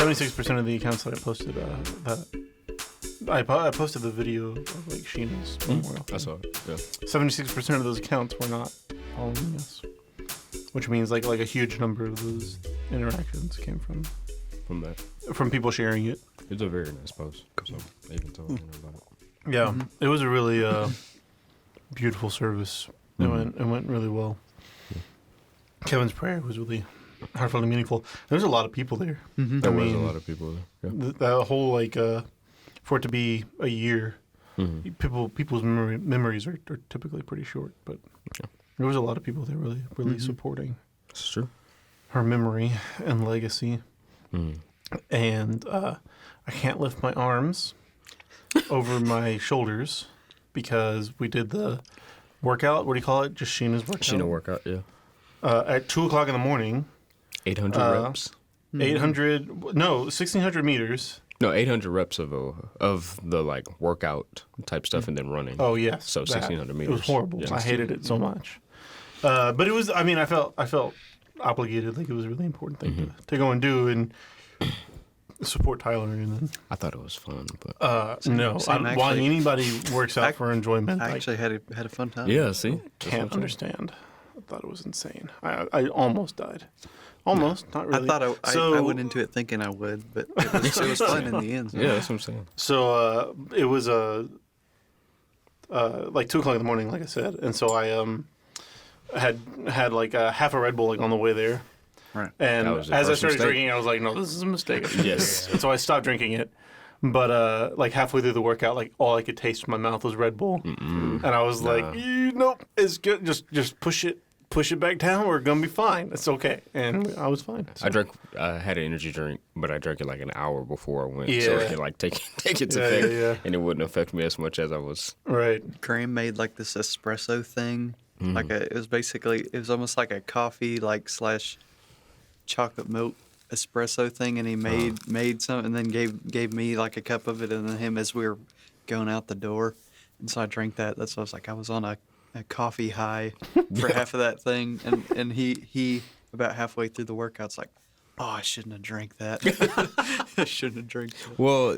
76% of the accounts that I posted, I posted the video of like Sheena's memorial. I saw it. Yeah. 76% of those accounts were not following us, which means like a huge number of those interactions came from people sharing it. It's a very nice post. So I even told Hannah about it. Yeah, it was a really beautiful service. It went really well. Kevin's prayer was really heartfelt and meaningful. There's a lot of people there. There was a lot of people there. Yeah. The whole for it to be a year, people's memories are typically pretty short, but there was a lot of people there really supporting. That's true. Her memory and legacy. And I can't lift my arms over my shoulders because we did the workout. What do you call it? Just Sheena's workout. Sheena workout, yeah. At 2:00 in the morning. 800 reps. 1,600 meters. No, 800 reps of the like workout type stuff and then running. Oh yes. So 1,600 meters. It was horrible. Yeah. I hated it so much. But it was. I mean, I felt obligated. Like it was a really important thing to go and do and support Tyler. And then I thought it was fun, but no. Why anybody works out for enjoyment? I actually had a fun time. Yeah. See, can't understand. I thought it was insane. I almost died. Almost, not really. I thought I went into it thinking I would, but it was fun in the end. So. Yeah, that's what I'm saying. So it was like 2:00 in the morning, like I said, and so I had like half a Red Bull like on the way there. Right. And as I started drinking, I was like, no, this is a mistake. Yes. And so I stopped drinking it. But like halfway through the workout, like all I could taste in my mouth was Red Bull, and I was like, nope, it's good. Just push it back down. We're gonna be fine. It's okay. And I was fine. So. I had an energy drink, but I drank it like an hour before I went, yeah. so I could like take its effect, and it wouldn't affect me as much as I was. Right. Graham made like this espresso thing. It was almost like a coffee / chocolate milk espresso thing, and he made some and then gave me like a cup of it and then him as we were going out the door, and so I drank that. That's what I was like. I was on a coffee high for half of that thing, and he about halfway through the workout's like, oh, I shouldn't have drank that. I shouldn't have drank that. Well,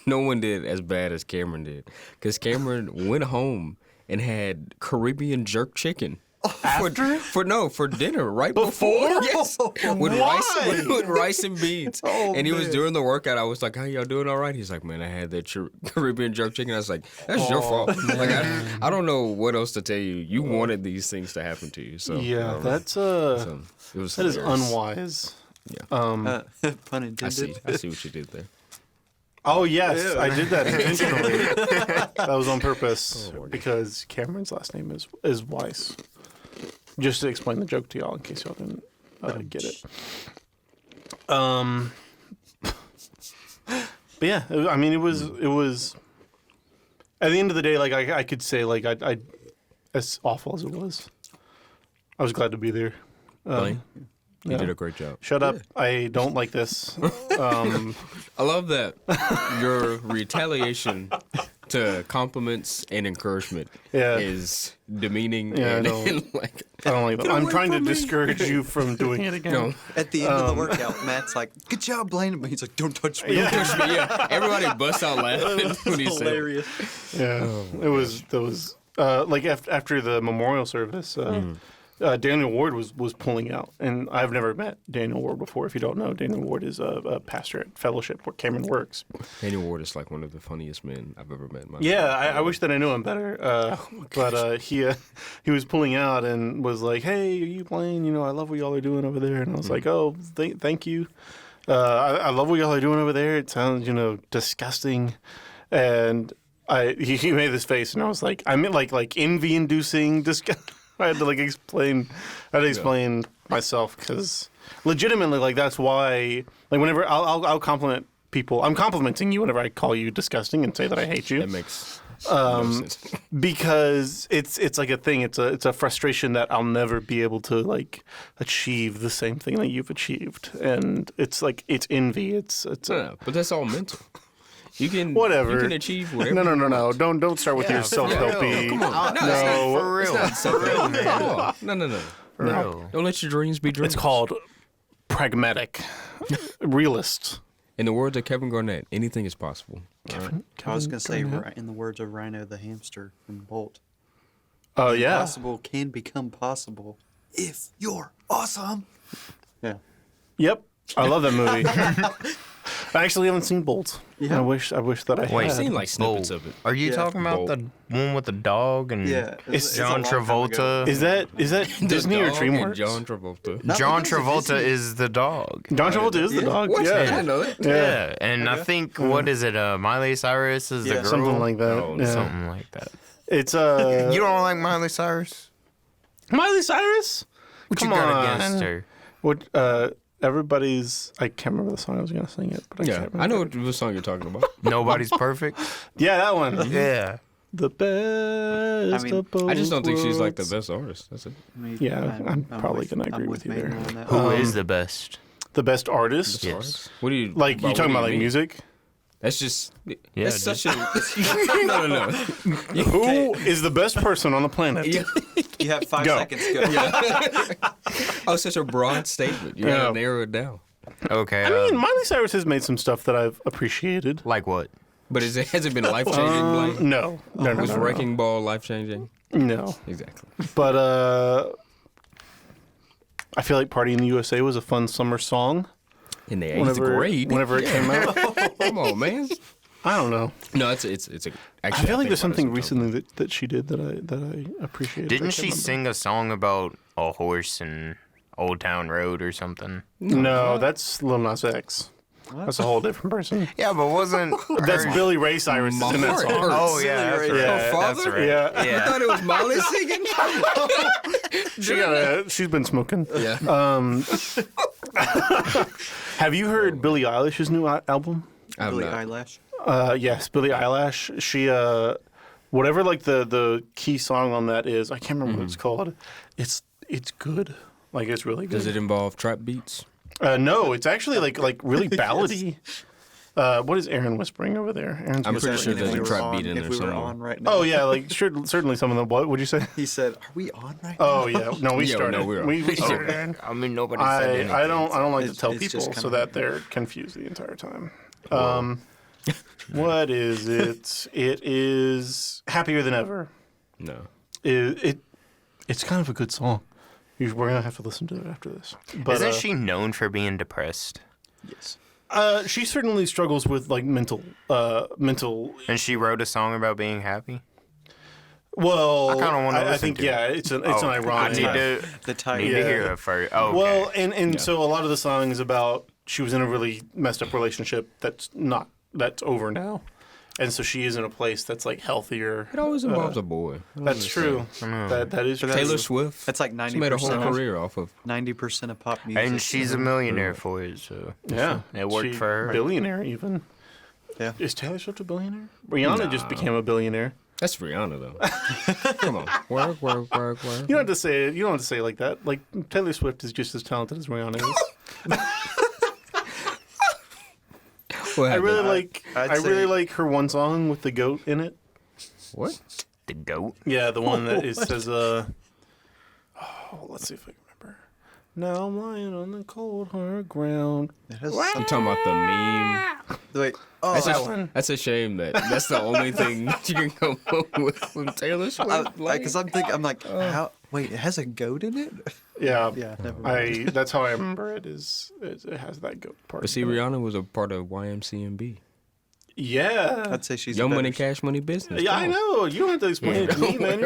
no one did as bad as Cameron did, because Cameron went home and had Caribbean jerk chicken. For dinner right before? Yes. With rice and beans. And he was doing the workout. I was like, how y'all doing all right? He's like, man, I had that Caribbean jerk chicken. I was like, that's your fault. Like, I don't know what else to tell you. You wanted these things to happen to you. So yeah, that is unwise. Yeah. Pun intended. I see what you did there. Oh, yes, I did that intentionally. That was on purpose because Cameron's last name is Weiss. Just to explain the joke to y'all in case y'all didn't get it. But yeah, I mean, it was at the end of the day, like I could say, like I as awful as it was, I was glad to be there. You did a great job. Shut up. I don't like this. I love that. Your retaliation to compliments and encouragement is demeaning. Yeah, and, I don't like that. I'm trying to discourage you from doing it again. No. At the end of the workout, Matt's like, good job, Blaine. He's like, don't touch me. Don't touch me. Yeah. Everybody busts out laughing when he said hilarious. Yeah. It was like after the memorial service, Daniel Ward was pulling out, and I've never met Daniel Ward before. If you don't know, Daniel Ward is a pastor at Fellowship where Cameron works. Daniel Ward is like one of the funniest men I've ever met in my life. Yeah, I wish that I knew him better. But he was pulling out and was like, "Hey, are you playing? You know, I love what y'all are doing over there." And I was like, "Oh, thank you. I love what y'all are doing over there. It sounds, disgusting." And he made this face, and I was like, I meant like envy-inducing disgust. I had to explain myself because legitimately, that's why, whenever I'll compliment people, I'm complimenting you whenever I call you disgusting and say that I hate you. That makes no sense. Because it's like a thing. It's a frustration that I'll never be able to achieve the same thing that you've achieved, and it's envy. It's but that's all mental. You can achieve whatever. No. Don't start with your self-helpy. Come on. No, for real. It's not self-help. No. For real. Don't let your dreams be dreams. It's called pragmatic, realist. In the words of Kevin Garnett, anything is possible. I was gonna say, in the words of Rhino the hamster from Bolt, Oh yeah. possible can become possible if you're awesome. Yeah. Yep. I love that movie. I actually haven't seen Bolt. Yeah. I wish that I Wait, had. I've seen like snippets Bolt. of it. Are you Yeah. talking about the one with the dog and Yeah. It's a John long time ago. Travolta? Is that Disney or Dog and DreamWorks? John Travolta. No, John because of Travolta Disney. is the dog. John Travolta is the Yeah. dog. What? I Yeah. didn't know that. Yeah, and I think what is it? Miley Cyrus is the Yeah. girl. Something like that. Oh, yeah. Something like that. It's You don't like Miley Cyrus? Miley Cyrus. What Come you got on. against her? What? Everybody's. I can't remember the song I was gonna sing it, but I Yeah, can't remember. I know what song you're talking about. Nobody's perfect. Yeah, that one. Yeah. The best. I mean, of both I just don't think she's like the worlds. best artist. That's it. I mean, Yeah, I'm probably gonna agree with you there. Manuel on that. Who is the best? The best artist. Yes. Artist? What do you Like you what talking do about like mean? music? That's just Yeah, that's dude. such a no. Who is the best person on the planet? Yeah. You have 5 Go. seconds. Go. Oh, such a broad statement. You Yeah. gotta narrow it down. Okay. I mean, Miley Cyrus has made some stuff that I've appreciated. like what? But has it been life changing? Blake? No, no, Was no, no, Wrecking Ball life changing? no. Exactly. But I feel like "Party in the USA" was a fun summer song. In the 8th grade. Whenever it came out. Come on, man. I don't know. No, it's a. Actually, I feel like there's something recently. recently that she did that I appreciated. I Didn't can't she remember. sing a song about a horse in Old Town Road or something? No, that's Lil Nas X. That's a whole different person. Yeah, but wasn't That's her- Billy Ray Cyrus is in that heart song. hurts. Oh yeah, that's Silly right. Ray. Yeah. Her That's father? right. Yeah. I Yeah. thought it was Molly singing. She's been smoking. Yeah. Have you heard Billie Eilish's new album? I'm Billie not. Eyelash. Yes, Billie Eilish. She whatever like the key song on that is, I can't remember what it's called. It's good. Like it's really good. Does it involve trap beats? No, it's actually like really ballady. What is Aaron whispering over there? Aaron's I'm whispering. pretty sure If there's we a were trap on- beat in if there we were somewhere. on right now. Oh yeah, like certainly some of them. What would you say? He said, "Are we on right now?" Oh yeah, no, we Yeah, started. no, we're on. we started. Aaron. I mean, nobody said anything. I don't like to It's- tell it's people just so kinda that like they're confused the entire time. What is it? It is Happier Than Ever. No. It's kind of a good song. We're gonna have to listen to it after this. But Isn't she known for being depressed? Yes. she certainly struggles with like mental. And she wrote a song about being happy? Well, I kinda wanna I listen think to it. yeah, it's an I ironic. need to, The title. need to Yeah. hear it first. Oh, okay. Well, and so a lot of the song is about she was in a really messed up relationship that's over now, and so she is in a place that's like healthier. It always involves a boy. That's true. That is true. Taylor Swift. That's like She made a whole 90%. career off of. 90% of pop music. And she's a millionaire for it, so Yeah, it worked for her. Billionaire even. Yeah. Is Taylor Swift a billionaire? Rihanna just became a billionaire. That's Rihanna though. Come on, work. You don't have to say it. You don't have to say it like that. Like Taylor Swift is just as talented as Rihanna is. What I really happened? like. I'd I really say- like her one song with the goat in it. What? The goat. Yeah, the one that it says. Let's see if I can remember. Now I'm lying on the cold hard ground. It has I'm talking about the meme. Wait. Oh, That's, that a, one. that's a shame that that's the only thing you can come up with from Taylor Swift. because I'm thinking, I'm like, how? Wait, it has a goat in it? Yeah, Yeah, never mind. That's how I remember it. It has that goat part. But see, Rihanna was a part of YMCMB. Yeah. I'd say she's Young a Money, better- Cash Money Business. Yeah, I Come on. know. You don't have to explain it to me, man.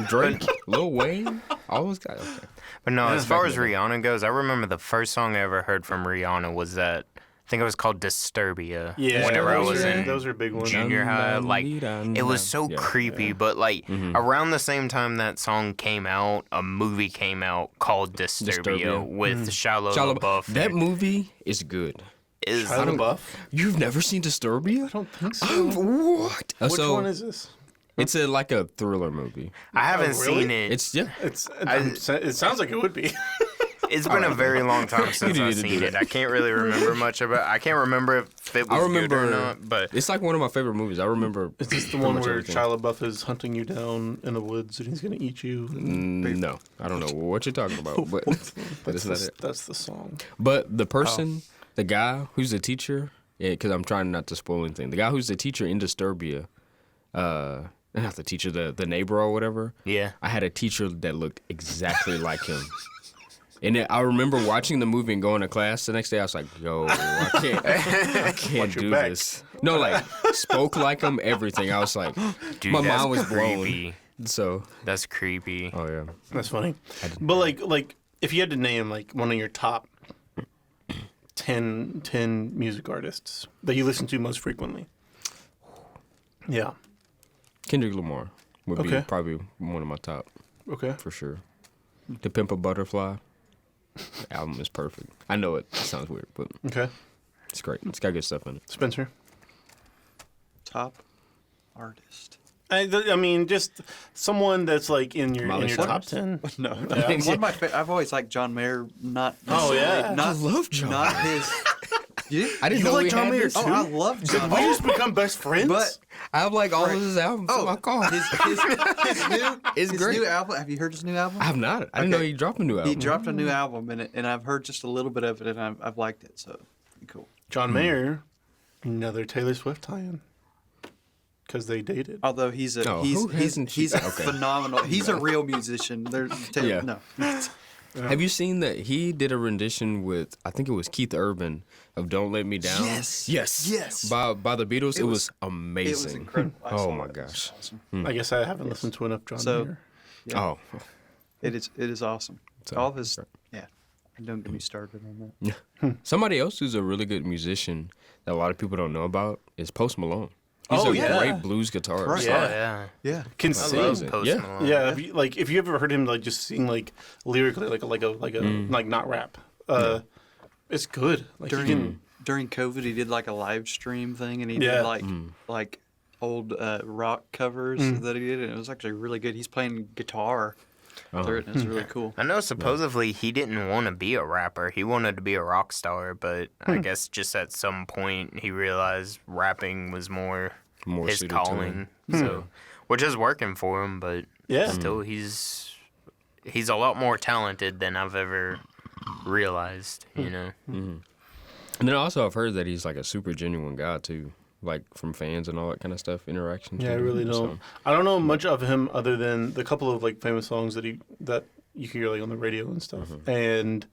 Drake, Lil Wayne, all those guys. Okay. But no, as far back as in the day. Rihanna goes, I remember the first song I ever heard from Rihanna was that, I think it was called Disturbia. Yeah, Whenever I those was are- in those are big ones. junior high, like, it was so Yeah. creepy, but like, around the same time that song came out, a movie came out called Disturbia, with Shia LaBeouf. That movie is good. is Shia LaBeouf? You've never seen Disturbia? I don't think so. What? Which one is this? It's like a thriller movie. I haven't really? seen it. It's yeah. It sounds like it would be. It's been a very long time since I've seen it. I can't really remember much about it. I can't remember if it was good or not, but... It's like one of my favorite movies. I remember... Is this the one where Shia LaBeouf is hunting you down in the woods and he's going to eat you? No. I don't know what you're talking about, but that's not it. That's the song. But the person, the guy who's the teacher, because I'm trying not to spoil anything, the guy who's the teacher in Disturbia, not the teacher, the neighbor or whatever. Yeah. I had a teacher that looked exactly like him. And then I remember watching the movie and going to class the next day. I was like, yo, I can't do this. No, like, spoke like him, everything. I was like, Dude, my mind was creepy. blown. So That's creepy. Oh, yeah. That's funny. But, like, if you had to name, like, one of your top 10 music artists that you listen to most frequently. Yeah. Kendrick Lamar would be Okay. probably one of my top, Okay. for sure. To Pimp a Butterfly. The album is perfect. I know it sounds weird, but Okay. it's great. It's got good stuff in it. Spencer? Top artist. I mean, just someone that's, like, in your Miley top Cyrus? 10. No, Yeah. one of my I've always liked John Mayer. Not Oh, yeah. not, I love John Not his. You, I didn't You know like we John had Mayer this. too? oh, I love John We Mayer. just become best friends? But I have like all of his albums in my car. his It's great. new album. Have you heard his new album? I have not. I didn't know Okay. he dropped a new album. He dropped a new album, and I've heard just a little bit of it, and I've liked it. So pretty cool. John Mayer, another Taylor Swift tie-in. Because they dated. Although he's a Oh, who hasn't he's she- a okay. phenomenal. He's a real musician. Yeah. No. Have you seen that he did a rendition with, I think it was Keith Urban, of "Don't Let Me Down"? Yes. Yes. Yes. By the Beatles. It was was- amazing. It was incredible. I Oh saw my it. It was gosh. awesome. I guess I haven't listened to enough John So- Mayer. Yeah. Oh. It is awesome. So, All of his. Yeah. Don't get me started on that. Somebody else who's a really good musician that a lot of people don't know about is Post Malone. He's Oh, a yeah. great blues guitarist. Right. Yeah. Oh, yeah. Yeah. Can I love sing. Post Yeah. Malone. Yeah, if you ever heard him like just sing like lyrically like not rap. It's good. Like he can, During COVID, he did like a live stream thing, and he Yeah. did like old rock covers that he did, and it was actually really good. He's playing guitar through it, and it's really cool. I know supposedly he didn't want to be a rapper. He wanted to be a rock star, but I guess just at some point he realized rapping was more his suited to calling. him. So, which is working for him, but Yeah. still he's a lot more talented than I've ever realized, you know. And then also I've heard that he's like a super genuine guy too, like from fans and all that kind of stuff, interactions. Yeah, I really don't. I don't know much of him other than the couple of like famous songs that you hear like on the radio and stuff, and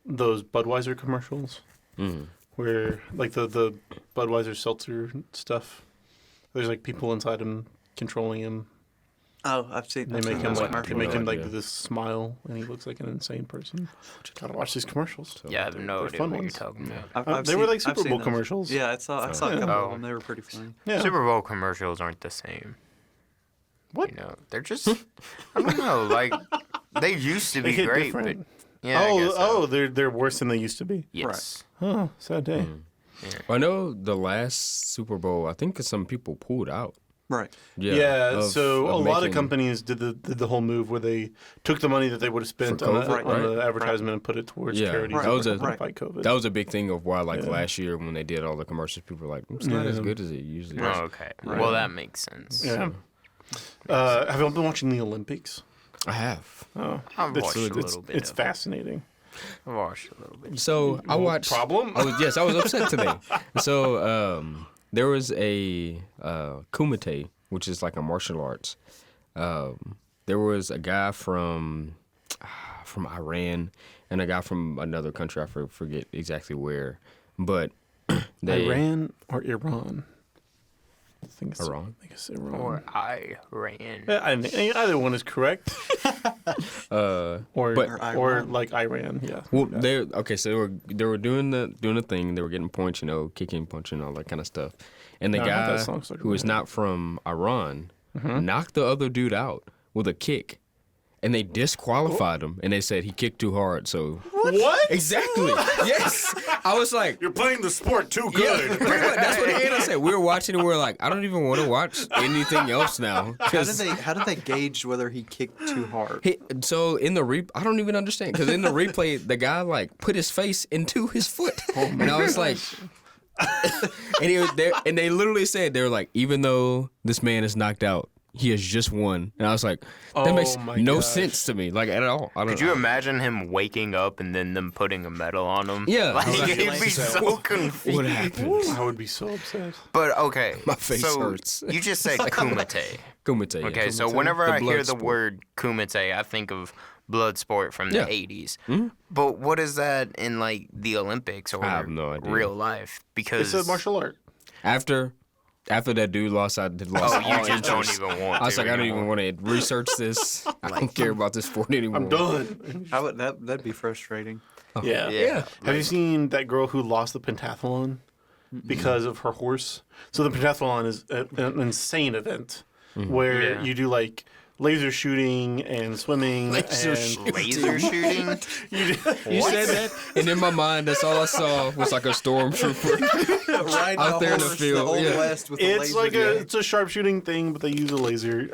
those Budweiser commercials, where like the Budweiser seltzer stuff. There's like people inside him controlling him. Oh, I've seen. They I've make seen him those like commercials. like this smile, and he looks like an insane person. Gotta watch these commercials. Yeah, I have no They're idea fun what ones. you're talking about. They were like I've Super seen Bowl those. commercials. Yeah, I saw a couple Oh. of them. They were pretty funny. Yeah. Super Bowl commercials aren't the same. What? You know, they're just I don't know, like they used to They be hit great, different. but yeah, I guess so. they're worse than they used to be. Yes. Oh, sad day. I know the last Super Bowl, I think some people pulled out. Right. Yeah, of- so of a lot of making- companies did the whole move where they took the money that they would have spent For on, COVID, on right? the advertisement and put it towards Yeah, charities that that was were a- helping fight COVID. That was a big thing of why, like last year when they did all the commercials, people were like, "It's not as good as it usually is." Oh, okay. Well, that makes sense. yeah. Have you all been watching the Olympics? I have. Oh, I've it's, watched a it's, little bit it's of it. fascinating. I've watched a little bit. So I watched. Problem? I was upset today. So there was a kumite, which is like a martial arts. There was a guy from Iran and a guy from another country. I forget exactly where, but they Iran or Iran? I think it's Iran? I think it's Iran. Or I ran. Either one is correct. or Iran. like Iran. Yeah. Well, so they were doing the thing. They were getting points, kicking, punching, all that kind of stuff. And the No, I heard that guy song stuck in who my was head. not from Iran knocked the other dude out with a kick. and they disqualified him, and they said he kicked too hard. So What? exactly, yes. I was like, You're playing the sport too yeah, good. pretty much. That's what Anna said. We were watching, and we were like, I don't even want to watch anything else now. How did they gauge whether he kicked too hard? So in the I don't even understand, because in the replay, the guy like put his face into his foot, and I was like. And he was there, and they literally said, they were like, even though this man is knocked out, he has just won. And I was like, that makes no sense to me, like at all. Could you imagine him waking up and then them putting a medal on him? Yeah. Like, Exactly. he'd be so confused. What happened? I would be so upset. But okay, My face so hurts. You just said kumite. Kumite. Yeah. Okay, so Kumite. whenever I blood hear the sport. word kumite, I think of blood sport from the Yeah. 80s. Mm-hmm. But what is that in like the Olympics or I have no idea. real life? Because It's a martial art. After that dude lost, I did lost. oh, all you just don't interest. even want to. I was like, I don't anymore. even want to research this. I don't care about this sport anymore. I'm done. How would that'd be frustrating. Yeah. Yeah. Have you seen that girl who lost the pentathlon because of her horse? So the pentathlon is an insane event where Yeah. you do like laser shooting and swimming Laser and Laser shooting? you You said that, and in my mind, that's all I saw was like a stormtrooper. Riding Out there in the field, Old yeah. West with the it's laser like gun. it's a sharpshooting thing, but they use a laser.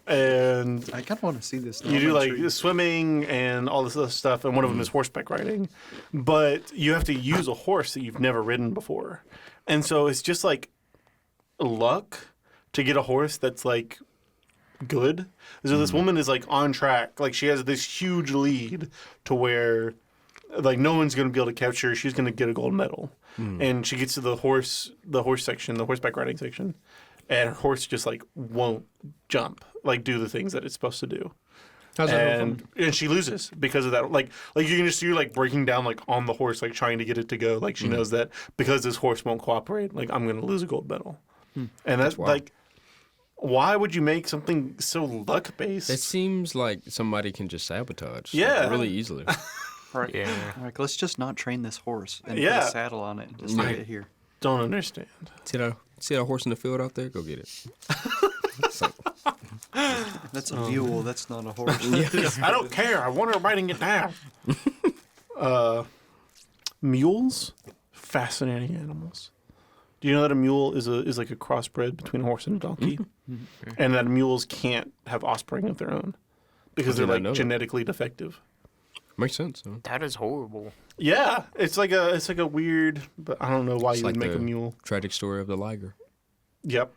And I kind of want to see this. Now. you do I'm like intrigued. swimming and all this other stuff, and one of them is horseback riding. But you have to use a horse that you've never ridden before, and so it's just like luck to get a horse that's like good. So this woman is like on track, like she has this huge lead to where like no one's gonna be able to catch her. She's gonna get a gold medal, and she gets to the horse section, the horseback riding section, and her horse just like won't jump, like do the things that it's supposed to do. How's that fun? And she loses because of that. Like you can just see her like breaking down like on the horse, like trying to get it to go. Like she knows that because this horse won't cooperate, like I'm gonna lose a gold medal. And that's wild. like, why would you make something so luck based? It seems like somebody can just sabotage. Yeah. like, really easily. Right. Yeah. Like, let's just not train this horse and Yeah. put a saddle on it and just leave it here. Don't understand. see that horse in the field out there? Go get it. It's like, That's a mule. That's not a horse. I don't care. I want her writing it down. Mules, fascinating animals. Do you know that a mule is like a crossbred between a horse and a donkey, and that mules can't have offspring of their own because I they're did not know like that. genetically defective. makes sense. Huh? That is horrible. Yeah, it's like a weird, but I don't know why you would make a mule. Tragic story of the liger. Yep,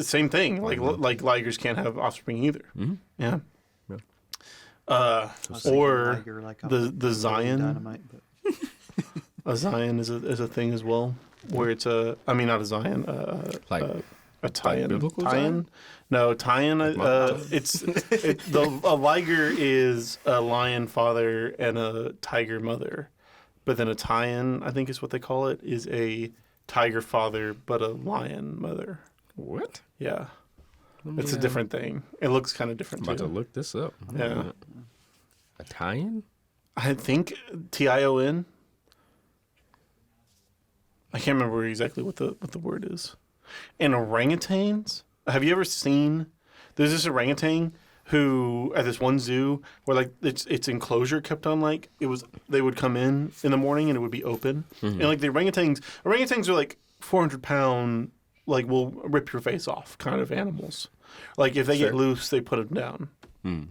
same thing. Like ligers can't have offspring either. Yeah. Yeah. I was thinking Or liger, like the Zion. Dynamite, but A Zion is a thing as well, where it's a. I mean, not a Zion. Like a tie-in. biblical tie-in? Zion? No, tie-in. A liger is a lion father and a tiger mother, but then a tie-in, I think is what they call it, is a tiger father but a lion mother. what? Yeah, it's a different thing. It looks kind of different I'm about to too. look this up. Yeah. A tie-in? I think TION. I can't remember exactly what the word is. And orangutans. Have you ever seen? There's this orangutan who at this one zoo where like its enclosure kept on like it was. They would come in the morning and it would be open, and like the orangutans are like 400-pound, like will rip your face off kind of animals. Like if they get loose, they put them down.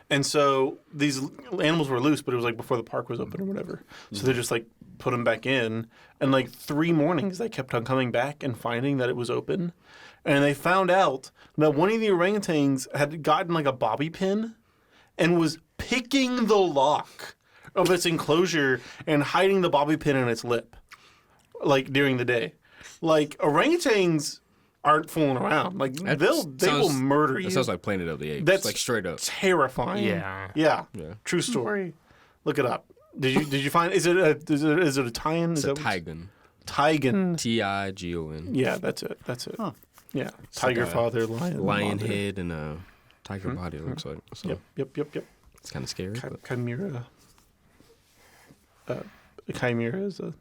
And so these animals were loose, but it was like before the park was open or whatever. So they just like put them back in. And like 3 mornings, they kept on coming back and finding that it was open. And they found out that one of the orangutans had gotten like a bobby pin and was picking the lock of its enclosure and hiding the bobby pin in its lip, like during the day. Like orangutans aren't fooling around. Like they will murder you. That sounds like Planet of the Apes. That's like straight up. terrifying. Yeah. Yeah. Yeah. True story. Look it up. Did you find? Is it a tie-in? It's Is a that what- tigon. Tigon. Tigon. Yeah, that's it. Huh. Yeah. Tiger like a father, lion. Lion mother. head and a tiger body, it looks like. So Yep. it's kind of scary. but- Chimera. A chimera is a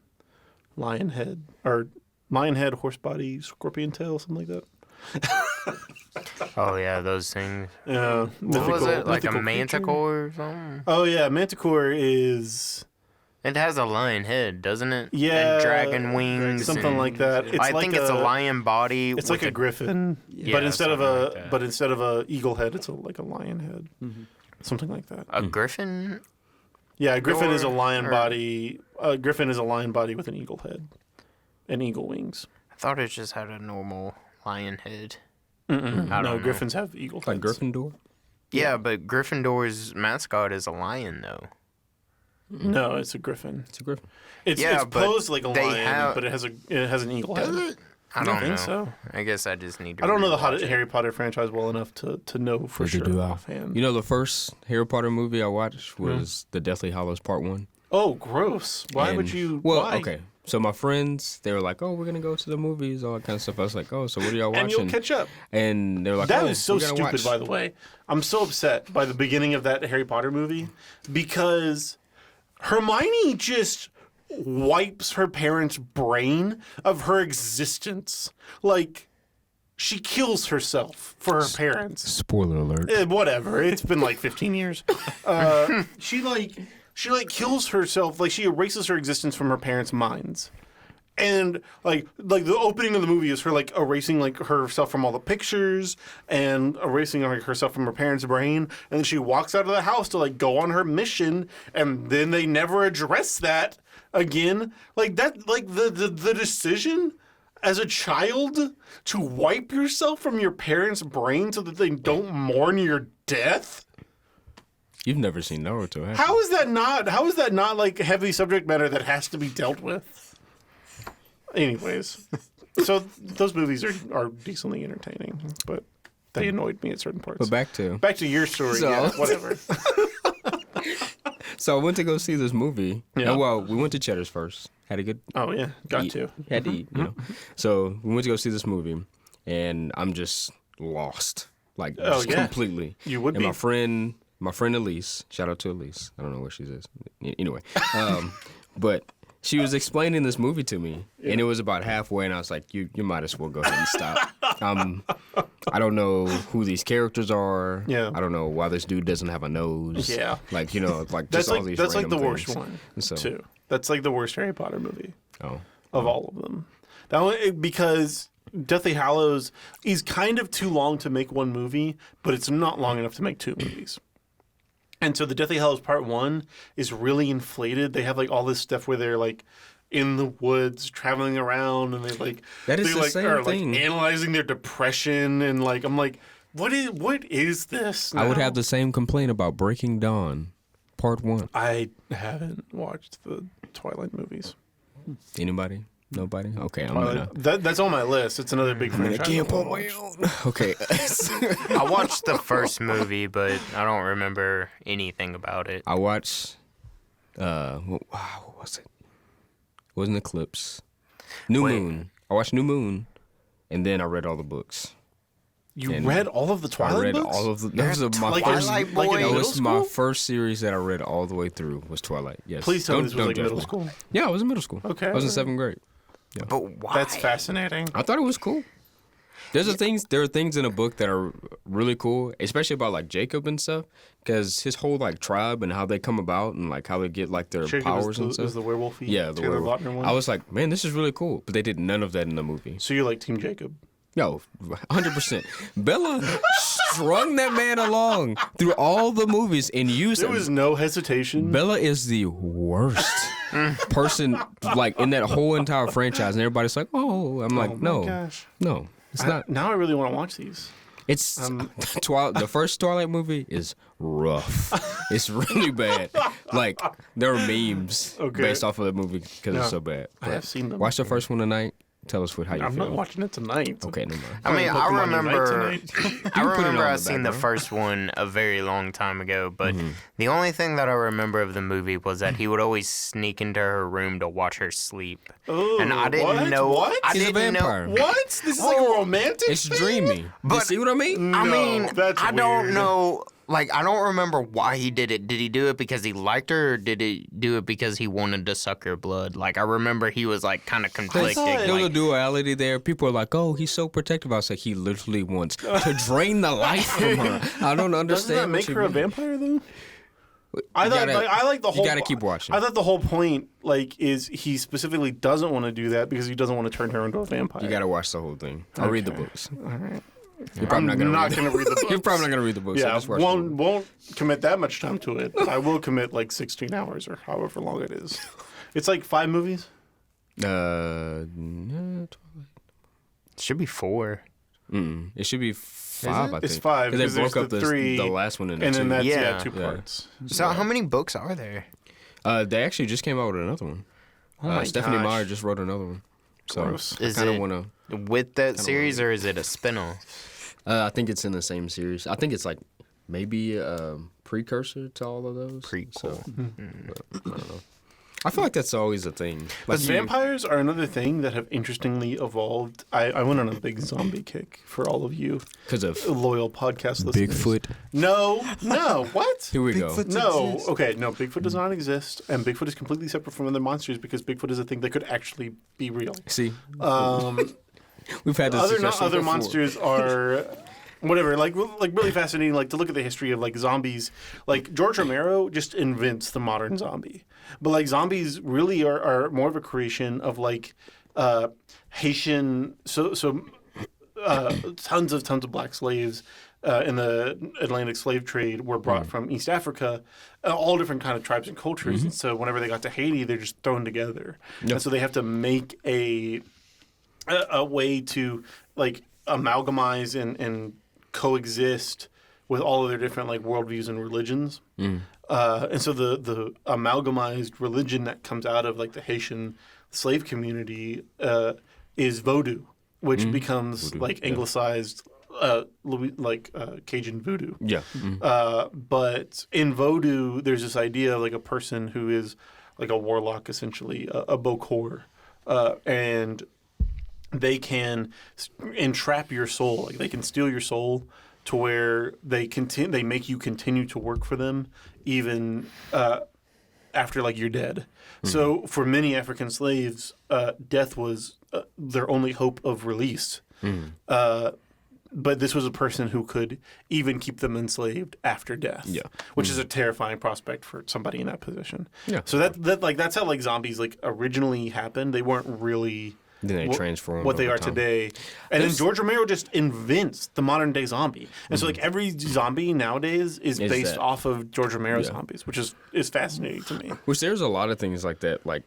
lion head, or lion head, horse body, scorpion tail, something like that. Oh yeah, those things. Yeah. What was it? Like a mythical creature? manticore or something? Oh yeah, manticore is It has a lion head, doesn't it? Yeah, And dragon wings. something and- like that. It's I like think it's a lion body. It's like with a griffin, Yeah, but instead of something a like that. but instead of a eagle head, it's like a lion head, something like that. a griffin. Yeah, a griffin is a lion or- body. A griffin is a lion body with an eagle head and eagle wings. I thought it just had a normal lion head. No, don't know. griffins have eagle heads. Like Gryffindor. Yeah, but Gryffindor's mascot is a lion, though. No, it's a griffin. It's a Griffin. It's Yeah, but posed like a they lion, have- but it has an eagle head. I don't think know. so. I guess I just need to. I don't know the rewatch it. Harry Potter franchise well enough to know for They sure do, offhand. You know, the first Harry Potter movie I watched was The Deathly Hallows Part 1. Oh, gross! Why would And- you? Well, why? okay. So my friends, they were like, "Oh, we're gonna go to the movies, all that kind of stuff." I was like, "Oh, so what are y'all watching?" And you'll catch up. And they were like, That "Oh, is so we're gonna stupid, watch." by the way. I'm so upset by the beginning of that Harry Potter movie because Hermione just wipes her parents' brain of her existence. Like, she kills herself for her parents. Spoiler alert. Whatever. It's been like 15 years. She kills herself. Like, she erases her existence from her parents' minds. And like the opening of the movie is her like erasing like herself from all the pictures and erasing like herself from her parents' brain, and then she walks out of the house to like go on her mission, and then they never address that again. Like that, like the decision as a child to wipe yourself from your parents' brain so that they don't mourn your death. You've never seen Naruto, have you? How is that not? How is that not like heavy subject matter that has to be dealt with? Anyways, so those movies are decently entertaining, but they annoyed me at certain parts. But back to your story, So- yeah, whatever. so I went to go see this movie. Yeah. And, well, we went to Cheddar's first. Had a good Oh yeah, got eat. to. Had to eat, you know. So we went to go see this movie, and I'm just lost, like Oh, just yeah. completely. You would and be. my friend Elise, shout out to Elise. I don't know where she is. Anyway, but she was explaining this movie to me, and it was about halfway, and I was like, "You might as well go ahead and stop." I don't know who these characters are. Yeah. I don't know why this dude doesn't have a nose. Yeah. Like, you know, like That's just all like these that's like the random worst things. one So- too. That's like the worst Harry Potter movie Oh. of all of them. That one because Deathly Hallows is kind of too long to make one movie, but it's not long enough to make two movies. And so the Deathly Hallows Part 1 is really inflated. They have like all this stuff where they're like in the woods traveling around and they like That is they the like same are thing. like analyzing their depression and like I'm like what is this? I would now? have the same complaint about Breaking Dawn, Part 1. I haven't watched the Twilight movies. Anybody? Nobody? Okay, I'm Twilight, gonna. that's on my list. It's another big franchise. I wanna watch. own. Okay. I watched the first movie, but I don't remember anything about it. I watched. What was it? It wasn't Eclipse. New Wait. Moon. I watched New Moon, and then I read all the books. You And read all of the I Twilight read books? all of the. That was my Like first. Twilight like in boy? That middle was my school? first series that I read all the way through was Twilight. Yes. Please tell me this was like judge middle me. school. Yeah, I was in middle school. Okay, I was in alright. 7th grade. But why? That's fascinating. I thought it was cool. There are things in a book that are really cool, especially about like Jacob and stuff, because his whole like tribe and how they come about and like how they get like their Jacob powers and is stuff. the werewolf. Yeah, the Taylor werewolf. Lautner one. I was like, man, this is really cool, but they did none of that in the movie. So you're like Team Jacob. Yo, 100%. Bella strung that man along through all the movies and used There was no hesitation. Bella is the worst person like in that whole entire franchise, and everybody's like, "Oh," I'm like, my "No, gosh. no, it's not." Now I really want to watch these. It's the first Twilight movie is rough. It's really bad. Like there are memes Okay. based off of the movie because Yeah. it's so bad. I have seen them. Watch the first one tonight. Tell us how you I'm feel. not watching it tonight. Okay, never mind. I mean, Put I them on your night remember. tonight. I put it remember on I the seen the background. first one a very long time ago, but the only thing that I remember of the movie was that he would always sneak into her room to watch her sleep, Ooh, and I didn't what? know. What? I He's a didn't vampire. know. What? This is like a romantic It's thing? dreamy. You But- see what I mean? I No, mean, that's I don't weird. know. Like, I don't remember why he did it. Did he do it because he liked her, or did he do it because he wanted to suck her blood? Like, I remember he was, like, kind of conflicted. There's Like, a duality there. People are like, "Oh, he's so protective." I was like, he literally wants to drain the life from her. I don't understand. Doesn't that make her a vampire though? I like the whole. You gotta keep watching. I thought the whole point, like, is he specifically doesn't want to do that because he doesn't want to turn her into a vampire. You gotta watch the whole thing. I'll read the books. All right. You're probably I'm not going to read the books. You're probably not gonna read the books. So Yeah, just watch won't commit that much time to it. I will commit like 16 hours or however long it is. It's like 5 movies. No, it should be 4. it should be 5. I think It's 5 because they because broke up there's the 3, the last one into and 2. then that's Yeah. 2 parts. So how many books are there? They actually just came out with another one. Oh my Stephanie gosh. Meyer just wrote another one. So Gross. I Is kind of it want to. with that series, or is it a spinoff? I think it's in the same series. I think it's like maybe a precursor to all of those. Prequel. So, I don't know. I feel like that's always a thing. Like But vampires are another thing that have interestingly evolved. I went on a big zombie kick for all of you because of loyal podcast listeners. Bigfoot. No, what? Here we go. No, okay, no, Bigfoot does not exist, and Bigfoot is completely separate from other monsters because Bigfoot is a thing that could actually be real. See, Um, we've had this discussion other before. monsters are whatever, like really fascinating. Like to look at the history of like zombies. Like George Romero just invents the modern zombie, but like zombies really are more of a creation of like Haitian. Tons of black slaves in the Atlantic slave trade were brought from East Africa, all different kind of tribes and cultures. And so whenever they got to Haiti, they're just thrown together, and so they have to make a way to like amalgamize and coexist with all of their different like worldviews and religions. And so the amalgamized religion that comes out of like the Haitian slave community is Vodou, which becomes like anglicized Cajun voodoo. Yeah. But in Vodou, there's this idea of like a person who is like a warlock, essentially, a Bokor, and they can entrap your soul. Like they can steal your soul to where they make you continue to work for them even after like you're dead. So for many African slaves, death was their only hope of release. But this was a person who could even keep them enslaved after death. Yeah. Which is a terrifying prospect for somebody in that position. Yeah. So that's how like zombies like originally happened. They weren't really Then they transform what they over are time. today. And then George Romero just invents the modern day zombie. And so like every zombie nowadays is based that. off of George Romero zombies, which is fascinating to me. Which there's a lot of things like that, like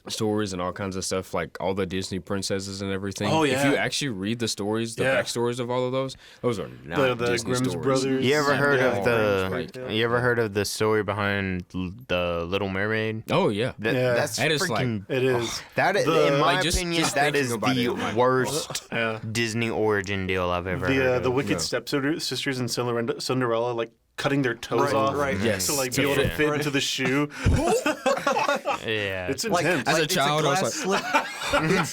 stories and all kinds of stuff, like all the Disney princesses and everything. Oh, yeah. If you actually read the stories, the backstories of all of those are not The Disney Grimm's stories. brothers. You ever heard Yeah. of the? Like, You ever heard of the story behind the Little Mermaid? Oh yeah. Yeah. That's That is like- freaking. It is. That is, The- in my like, just opinion, that thinking is about the it, like, worst Yeah. Disney origin deal I've ever heard The of. Wicked Stepsisters and Cinderella like cutting their toes off Yes. to like be able to Yeah. fit into the shoe. Yeah, It's intense. As a it's child, I was glass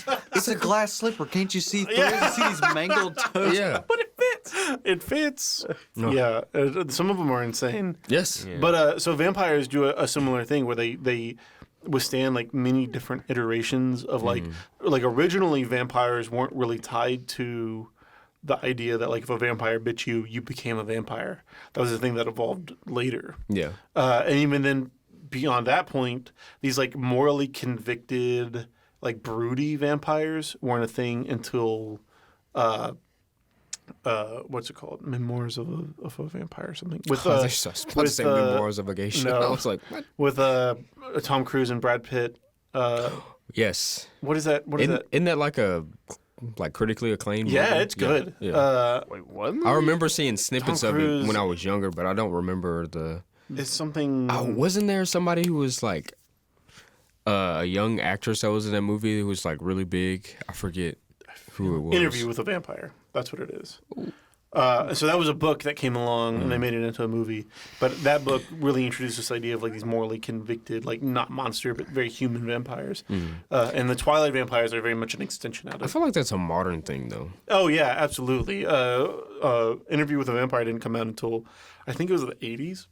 slip. it's a glass slipper. Can't you see through it? You see these mangled toes. Yeah. But it fits. It fits. Yeah. Some of them are insane. Yes. But so vampires do a similar thing where they withstand like many different iterations of like originally vampires weren't really tied to the idea that like if a vampire bit you, you became a vampire. That was the thing that evolved later. Yeah. And even then, beyond that point, these like morally convicted, like broody vampires weren't a thing until, what's it called? Memoirs of a Vampire or something. With I was about to say Memoirs of a Geisha. no. I was like, what? with Tom Cruise and Brad Pitt. Yes. What is that? What is that? Isn't that like critically acclaimed? Yeah, movie? it's good. Yeah. Wait, what? I remember seeing snippets Tom of it Cruise. when I was younger, but I don't remember the. It's something. Oh, wasn't there somebody who was like a young actress that was in that movie who was like really big? I forget who it was. Interview with a Vampire. That's what it is. So that was a book that came along, and they made it into a movie. But that book really introduced this idea of like these morally convicted, like not monster, but very human vampires. And the Twilight vampires are very much an extension out I of. feel like that's a modern thing, though. Oh yeah, absolutely. Interview with a Vampire didn't come out until I think it was the 80s.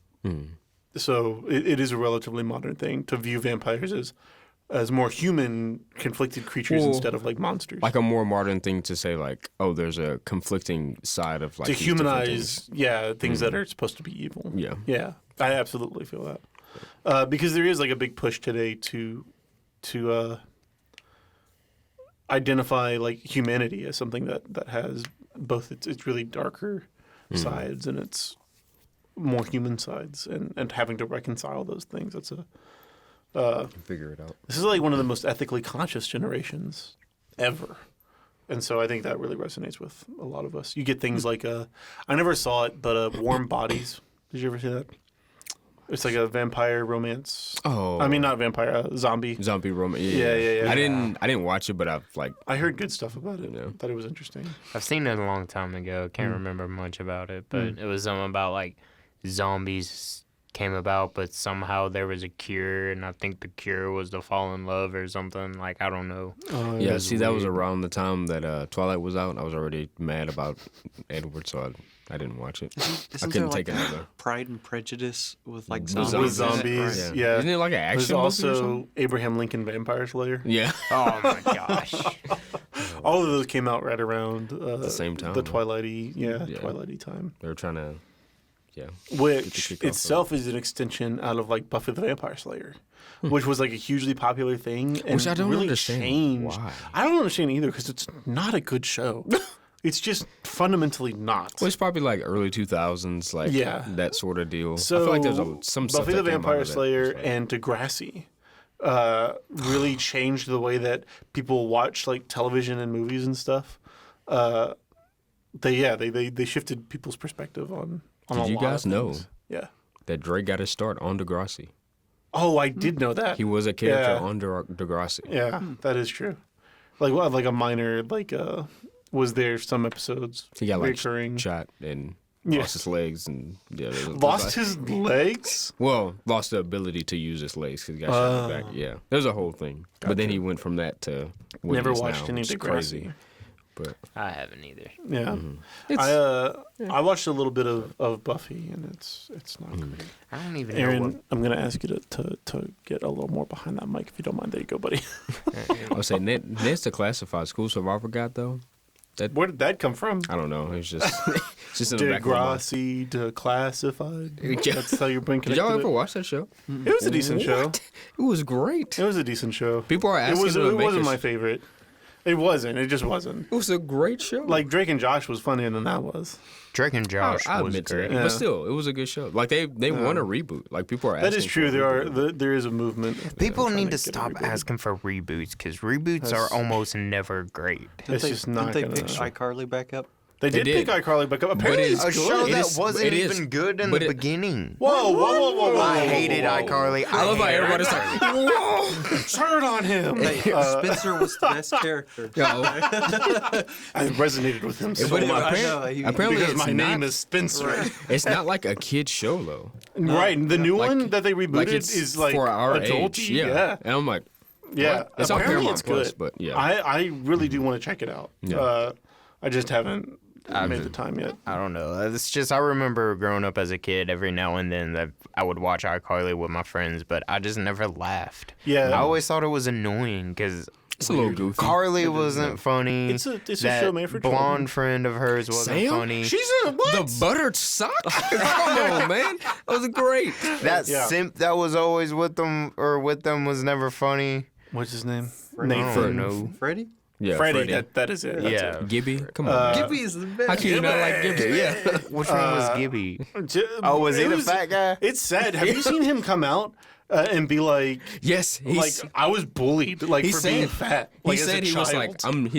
So it is a relatively modern thing to view vampires as more human, conflicted creatures instead of like monsters. Like a more modern thing to say, like, oh, there's a conflicting side of like to these different humanize, things that are supposed to be evil. Yeah. Yeah, I absolutely feel that. Because there is like a big push today to identify like humanity as something that has both its really darker sides and its more human sides, and having to reconcile those things. That's figure it out. this is like one of the most ethically conscious generations ever. And so I think that really resonates with a lot of us. You get things like, I never saw it, but Warm Bodies. Did you ever see that? It's like a vampire romance. Oh, I mean, not vampire, zombie. zombie romance. Yeah. I didn't watch it, but I've like. I heard good stuff about it. Yeah. Thought it was interesting. I've seen it a long time ago. Can't remember much about it, but it was something about like zombies came about, but somehow there was a cure, and I think the cure was to fall in love or something. Like, I don't know. Yeah, see, that was around the time that Twilight was out. I was already mad about Edward, so I didn't watch it. I couldn't take another. Pride and Prejudice with like With zombies. With in it, right? zombies, yeah. Isn't it like an There's action movie or also something? Abraham Lincoln Vampire Slayer. Yeah. Oh my gosh. All of those came out right around the same time, the huh? Twilighty, Yeah. Twilighty time. They were trying to, Which kick off itself is an extension out of like Buffy the Vampire Slayer, which was like a hugely popular thing, and Which I don't really understand changed. why. I don't understand either because it's not a good show. It's just fundamentally not. well, it's probably like early 2000s, like that sort of deal. So I feel like there's some stuff Buffy the that came out Vampire of that. Slayer and Degrassi really changed the way that people watch like television and movies and stuff. They shifted people's perspective on Did a you lot guys of know things. Yeah. that Drake got his start on Degrassi. Oh, I did know that. He was a character Yeah. on Degrassi. Yeah, that is true. Like a minor was there some episodes He got like recurring. shot and Yeah. lost his legs and Lost his legs? Well, lost the ability to use his legs because he got shot in the back. Yeah, there's a whole thing. But then he went from that to what Never he is watched now, any which is Degrassi. crazy. But I haven't either. Yeah. It's- I watched a little bit of Buffy, and it's not great. I don't even know Aaron, I'm going to ask you to get a little more behind that mic if you don't mind. There you go, buddy. I would say Ned's the classified school survivor guy though. Where did that come from? I don't know. It's just it's just in the back of my mind. Degrassi, Declassified. Yeah. That's how you're being Did connected. y'all ever watch that show? It was a decent show. What? It was great. It was a decent show. People are It asking was. him to It make wasn't a my favorite. It wasn't. It just wasn't. It was a great show. Like Drake and Josh was funnier than that was. Drake and Josh I was admit to great. that, Yeah. but still, it was a good show. Like they want a reboot. Like people are asking. That is for true. a reboot. There is a movement. of People trying need to get it stop rebooted. asking for reboots because reboots are almost never great. It's just not Didn't they gonna. pick iCarly back up? They did did. pick iCarly back up. Apparently, it's it's A good. show It that is- wasn't it is, even good in but the it- beginning. Whoa! I hated iCarly. I love how hated everybody's like, iCarly. "Whoa!" Turn on him. Spencer was the best character. Yo, I resonated with him so but it- much apparently, know, apparently because it's my not, name is Spencer. It's not like a kid show though. Right. The new one that they rebooted Like it's is like for our adult. age. Yeah. And I'm like, Yeah. What? It's on Apparently Paramount it's Plus, good. but yeah. I really do want to check it out. Yeah. I just haven't made the time yet. I don't know. It's just I remember growing up as a kid. Every now and then that I would watch iCarly with my friends, but I just never laughed. Yeah. I always thought it was annoying because it's a little goofy. Carly wasn't funny. It's a that show made for blonde children. friend of hers wasn't Sam? funny. She's in what? The buttered sock? Come on, man. That was great. That Yeah. simp that was always with them was never funny. What's his name? I don't Nathan. know. Freddie? Yeah, Freddie. That is it. That's Yeah. Gibby? Come on. Gibby is the best. How can you not like Gibby? Yeah. Which one was Gibby? it. Oh, was he It the fat guy? It's sad. Have you seen him come out and be like, Yes, like I was bullied, like he for said being fat. Like, he as a said he was like child,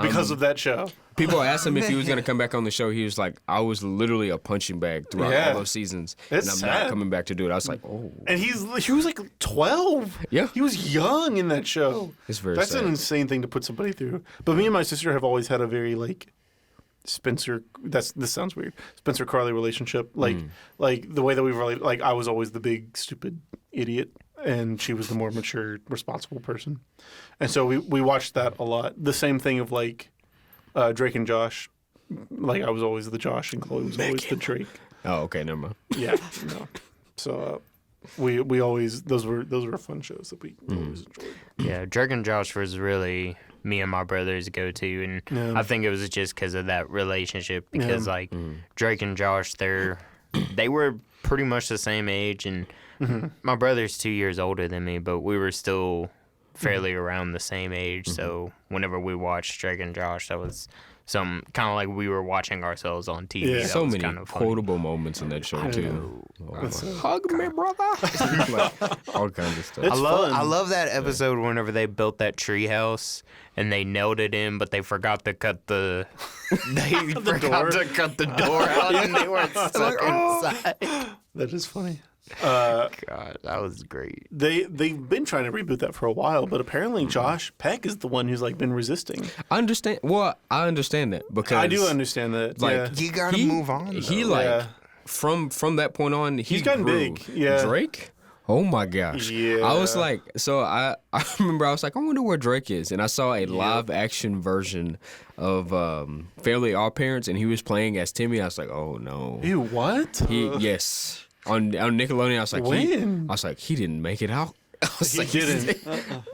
because of that show. People asked him if he was gonna come back on the show. He was like, I was literally a punching bag throughout Yeah. all those seasons, It's and I'm sad. not coming back to do it. I was like, oh, And he was like 12. Yeah. He was young in that show. It's very That's sad. an insane thing to put somebody through. But me and my sister have always had a very like Spencer. This sounds weird. Spencer Carly relationship, like the way that we've really like. I was always the big stupid idiot, and she was the more mature, responsible person, and so we watched that a lot. The same thing of like Drake and Josh. Like I was always the Josh, and Chloe was always the Drake. Oh, okay, never mind. Yeah, no. So we always those were fun shows that we always enjoyed. Yeah, Drake and Josh was really me and my brother's go-to, and I think it was just because of that relationship. Because like Drake and Josh, they were pretty much the same age, and my brother's 2 years older than me, but we were still fairly around the same age. So whenever we watched Drake and Josh, that was some kind of like we were watching ourselves on TV. Yeah. That So was many kind of funny. quotable moments in that show too. Hug me, brother. Like, all kinds of stuff. It's fun. I love that episode whenever they built that treehouse and they nailed it in, but they forgot to cut the cut the door out, and they were stuck inside. That is funny. God, that was great. They've been trying to reboot that for a while, but apparently Josh Peck is the one who's like been resisting. I understand. Well, I understand that because I do understand that. Like, yeah. You gotta move on. He though. like Yeah. from that point on, he's gotten big, yeah. Drake. Oh my gosh. Yeah. I was like, so I remember I was like, I wonder where Drake is, and I saw a live action version of Fairly Odd Parents, and he was playing as Timmy. I was like, oh no. Ew, what? Yes. On Nickelodeon, I was like, When? he didn't make it out. I was He like, didn't.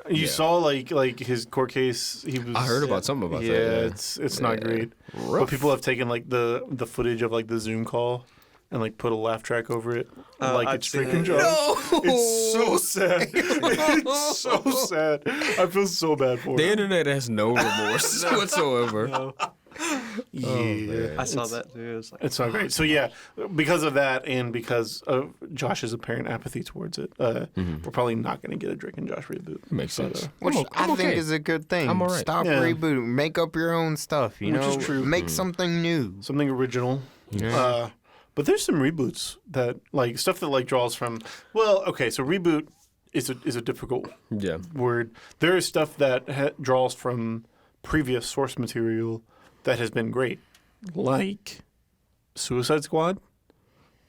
You saw like his court case. He was. I heard about something about that. Yeah, Yeah. it's not great. But people have taken like the footage of like the Zoom call and like put a laugh track over it, like I've it's seen freaking it. Josh. No! It's so sad. It's so sad. I feel so bad for The him. internet has no remorse whatsoever. Yeah, I saw that too. It was like, it's not great. So yeah, because of that, and because of Josh's apparent apathy towards it, we're probably not going to get a Drake and Josh reboot. Makes sense. Which I'm I okay. think is a good thing. I'm all right. Stop Yeah. rebooting. Make up your own stuff. You Which know, is true. make something new. Something original. Yeah. But there's some reboots that like stuff that like draws from. Well, okay, so reboot is a difficult Yeah. word. There is stuff that draws from previous source material that has been great, like Suicide Squad.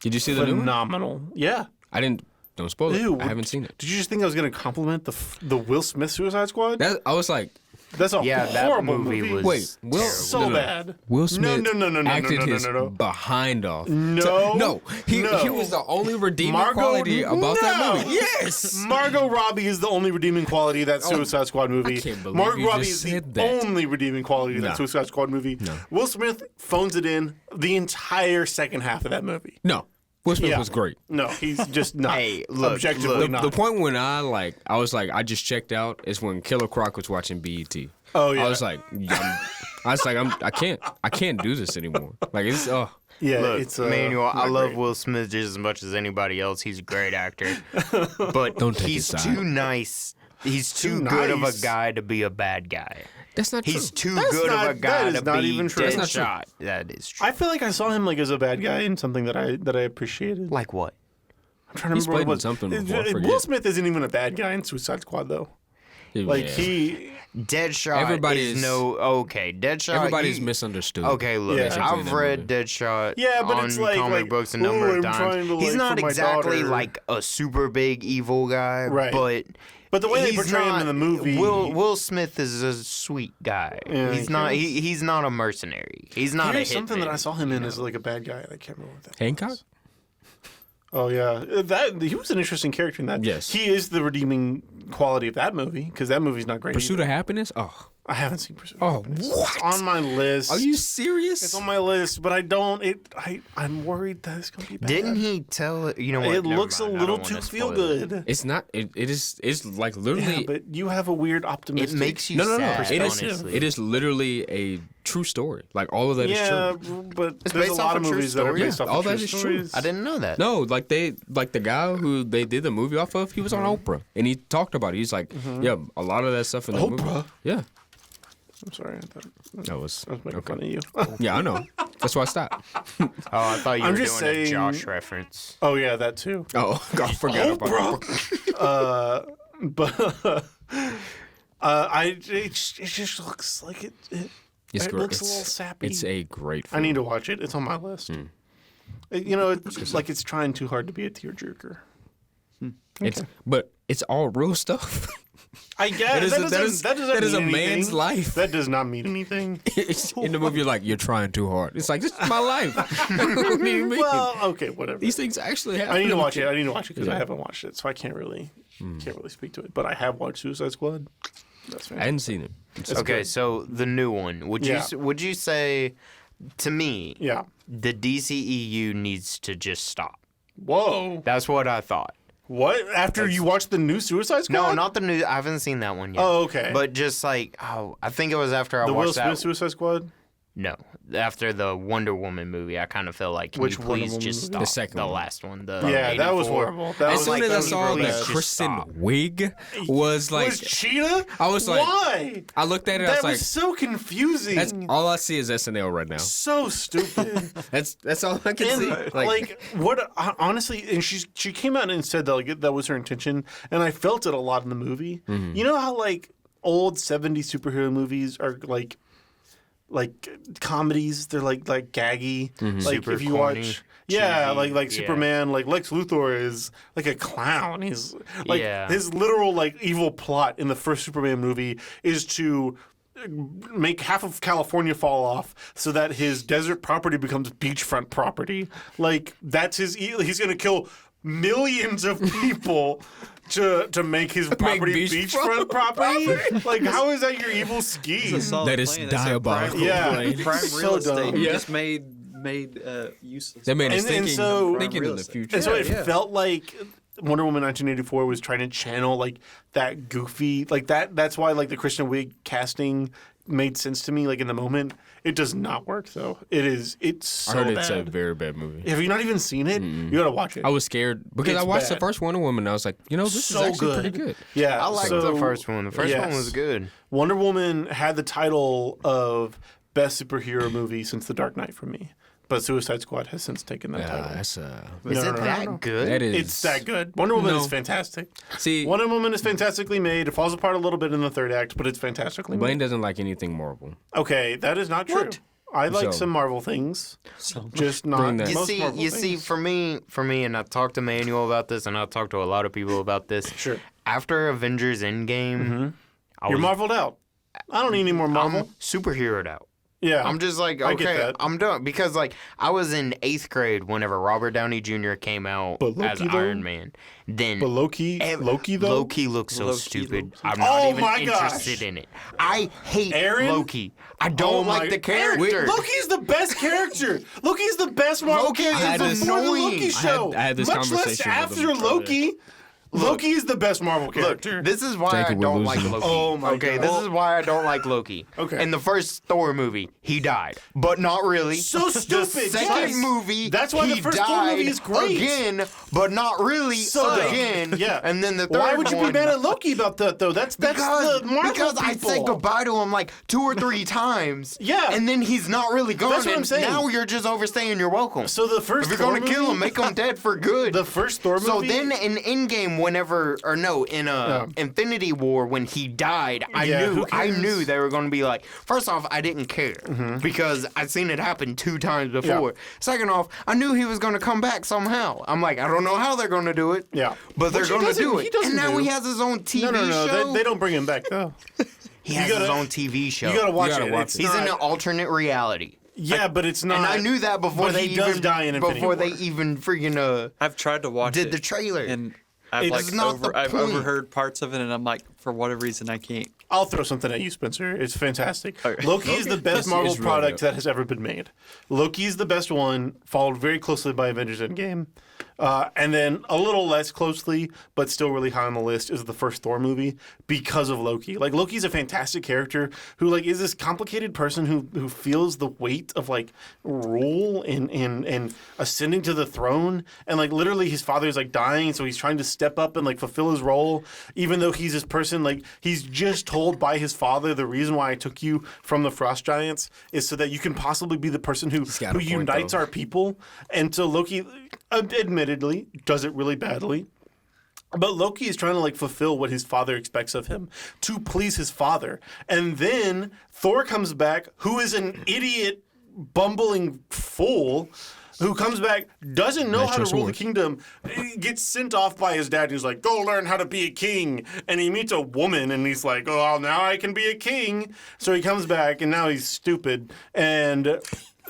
Did you see the new one? Phenomenal. Yeah. I didn't. Don't spoil it. Ew, I haven't seen it. Did you just think I was going to compliment the Will Smith Suicide Squad? I was like, That's a Yeah, that horrible movie movie. was wait, Will so no, no. bad. Will Smith no, acted his no. behind off. No, He no. was the only redeeming Margot- quality about that no. movie. Yes. Margot Robbie is the only redeeming quality of that Suicide Squad movie. I can't believe Margot you Robbie just is the said that. only redeeming quality of No. that Suicide Squad movie. No. Will Smith phones it in the entire second half of that movie. No. Will Smith Yeah. was great. No, he's just not. Hey, look, objectively not. The point when I was like, I just checked out is when Killer Croc was watching BET. Oh, yeah. I was like, I can't do this anymore. Like it's yeah, Look, it's Manuel, I not love great. Will Smith just as much as anybody else. He's a great actor, but Don't take he's his side. too nice. He's too good of a nice. guy to be a bad guy. that's not He's true. too That's good not- of a guy that is to not be even true. That's not true. Deadshot. That is true. I feel like I saw him like as a bad guy in something that I appreciated. Like what? I'm trying to He's remember played what in it was. something before, I Will forget. Smith isn't even a bad guy in Suicide Squad though. Like Yeah. he. Deadshot Everybody is is- no okay. Deadshot. Everybody's you- misunderstood. Okay, look, Yeah. Basically, I've that read movie. Deadshot Yeah, but on it's like- comic like, books a "Ooh, number I'm of trying times. to, He's like, not for my exactly daughter." like a super big evil guy, Right. but the way they he's portray him not- in the movie. Will Smith is a sweet guy. Yeah, he's not. He's not a mercenary. He's not Here's a something hitman. that I saw him in as like a bad guy. I can't remember what that Hancock? was. Oh yeah, that he was an interesting character in that. Yes. he is the redeeming quality of that movie because that movie's not great. Pursuit either. of Happiness? Oh. I haven't seen Pursuit. Oh, of Happiness. what? It's on my list. Are you serious? It's on my list, but I don't. I'm worried that it's gonna be bad. Didn't he tell? You know what? It Never looks mind. a I little don't too wanna feel spoil it. good. It's not. It's like Yeah, literally. but you have a weird It optimistic. makes you no. sad. It is. honestly. It is literally a true story. Like all of that is Yeah, true. but It's there's a based lot off of a true movies that are story? based Yeah, off all of true that is true. stories. I didn't know that. No, like the guy who they did the movie off of, he was on Oprah and he talked about it. He's like, yeah, a lot of that stuff in the movie. Oprah? Yeah, I'm sorry, I thought that was I was making okay. fun of you. Yeah, I know. That's why I stopped. Oh, I thought you I'm were just doing saying- a Josh reference. Oh yeah, that too. Oh, I forgot about Oprah. But it just looks like it It's It great. looks a little sappy. It's a great I film. need to watch it. It's on my list. It's like it's trying too hard to be a tearjerker. But it's all real stuff. I guess that is a man's life. That does not mean anything. In the movie, you're like, you're trying too hard. It's like, this is my life. What do you mean? Well, okay, whatever. These things actually happen. I need to watch it. Because I haven't watched it, so I can't really speak to it. But I have watched Suicide Squad. That's I hadn't seen it. Okay, so the new one. Would you say, to me, Yeah. the DCEU needs to just stop? Whoa. That's what I thought. What? After you watched the new Suicide Squad? No, not the new. I haven't seen that one yet. Oh, okay. But just like, I think it was after I the Will watched Smith that. Suicide Squad? No, after the Wonder Woman movie, I kind of felt like, can Which you Wonder please Woman just movie? stop The second one. last one? The Yeah, that was 84. horrible. That As was soon as I that was saw really that bad. Kristen Wiig was like, was Cheetah? I was like, why? I looked at it, I That was like, was so confusing. that's all I see is SNL right now. so stupid. That's all I can see. And like what? Honestly, and she came out and said that like that was her intention, and I felt it a lot in the movie. You know how like old '70s superhero movies are like comedies? They're like gaggy. Like Super if you corny, watch. Yeah, cheesy, like yeah. Superman, like Lex Luthor is like a clown. He's like Yeah. his literal like evil plot in the first Superman movie is to make half of California fall off so that his desert property becomes beachfront property. Like that's he's going to kill millions of people to make his property beachfront property. Like how is that your evil scheme? It's a solid That is plan. It's a diabolical. Yeah. Prime, prime So real estate. dumb. You Yeah. just made useless. That man is And thinking, so- thinking Real in the estate. future. And so it Yeah. felt like Wonder Woman 1984 was trying to channel like that goofy, like that's why like the Kristen Wiig casting made sense to me like in the moment. It does not work though. It's so I heard bad. it's a very bad movie. Have you not even seen it? You gotta watch it. I was scared because It's I watched bad. the first Wonder Woman and I was like, this so is actually good. pretty good. Yeah, I liked so- the first one. The first one yes. was good. Wonder Woman had the title of best superhero movie since The Dark Knight for me, but Suicide Squad has since taken that title. That's Is No, it no, no, that no. good? that is. It's that good. Wonder Woman No. is fantastic. See, Wonder Woman is fantastically made. It falls apart a little bit in the third act, but it's fantastically made. Blaine doesn't like anything Marvel. Okay, that is not true. What? I like So- some Marvel things, just not Bring that. You most see, Marvel you see, things. for me, and I talked to Manuel about this, and I talked to a lot of people about this. Sure. After Avengers Endgame, I You're was, Marveled out. I don't need any more Marvel. I'm superheroed out. Yeah, I'm just like, I get okay, that. I'm done. Because, like, I was in 8th grade whenever Robert Downey Jr. came out But Loki, as though? Iron Man. Then But Loki though. Loki looks so Loki stupid. looks- I'm not Oh even my interested gosh. in it. I hate Aaron? Loki. I Oh don't my- like the character. Loki's the best character. Loki's the best Marvel Loki character had this- before the annoying. Loki show. I had this Much conversation less with after him. Loki. Loki is the best Marvel Look, character. this is why Jacob, I we're don't like losing. Loki. Oh my okay, God. this is why I don't like Loki. Okay. In the first Thor movie, he died, but not really. So stupid. The second Yes. movie, That's why the he first Thor died movie is great. again, but not really So dumb. again. Yeah. And then the third Why would you one, be mad at Loki about that though? That's the Marvel because people. I said goodbye to him like 2 or 3 times. Yeah. And then he's not really gone. That's what I'm and saying. Now you're just overstaying your welcome. So the first if you're Thor gonna kill movie- him, make him dead for good. The first Thor movie. So then in Endgame, in Infinity War, when he died, Yeah, who I cares? knew they were going to be like, first off, I didn't care because I'd seen it happen 2 times before. Yeah. Second off, I knew he was going to come back somehow. I'm like, I don't know how they're going to do it. Yeah. But they're Which he going to doesn't- do he it. doesn't And now do. he has his own TV no, show. they don't bring him back though. He has gotta- his own TV show. You gotta watch gotta it. watch It's it. He's in not- an alternate reality. Yeah, but it's not. And I knew that before but they he does even die in Infinity before they War. even freaking I've tried to watch did it. the trailer. And I've It's like not the I've point. overheard parts of it, and I'm like, for whatever reason, I can't. I'll throw something at you, Spencer. It's fantastic. Okay. Loki is the best It's Marvel really product good. that has ever been made. Loki's the best one, followed very closely by Avengers Endgame. And then a little less closely, but still really high on the list, is the first Thor movie because of Loki. Like, Loki's a fantastic character who, like, is this complicated person who feels the weight of, like, rule and ascending to the throne. And, like, literally his father is, like, dying, so he's trying to step up and, like, fulfill his role, even though he's this person, like, he's just told by his father, the reason why I took you from the Frost Giants is so that you can possibly be the person who got a point, unites though. our people. And so Loki, admittedly, does it really badly. But Loki is trying to like fulfill what his father expects of him to please his father. And then Thor comes back, who is an idiot, bumbling fool, who comes back, doesn't know how to rule the kingdom, gets sent off by his dad. He's like, go learn how to be a king. And he meets a woman and he's like, oh, well, now I can be a king. So he comes back and now he's stupid. And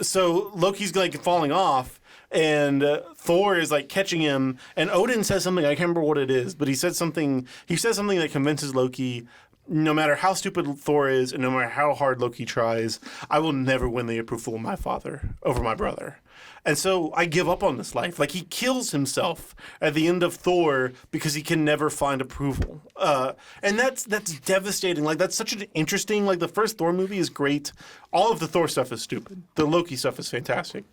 so Loki's like falling off. And Thor is like catching him, and Odin says something, I can't remember what it is, but he says something that convinces Loki, no matter how stupid Thor is and no matter how hard Loki tries, I will never win the approval of my father over my brother. And so I give up on this life. Like, he kills himself at the end of Thor because he can never find approval. And that's devastating. Like, that's such an interesting, like, the first Thor movie is great. All of the Thor stuff is stupid. The Loki stuff is fantastic.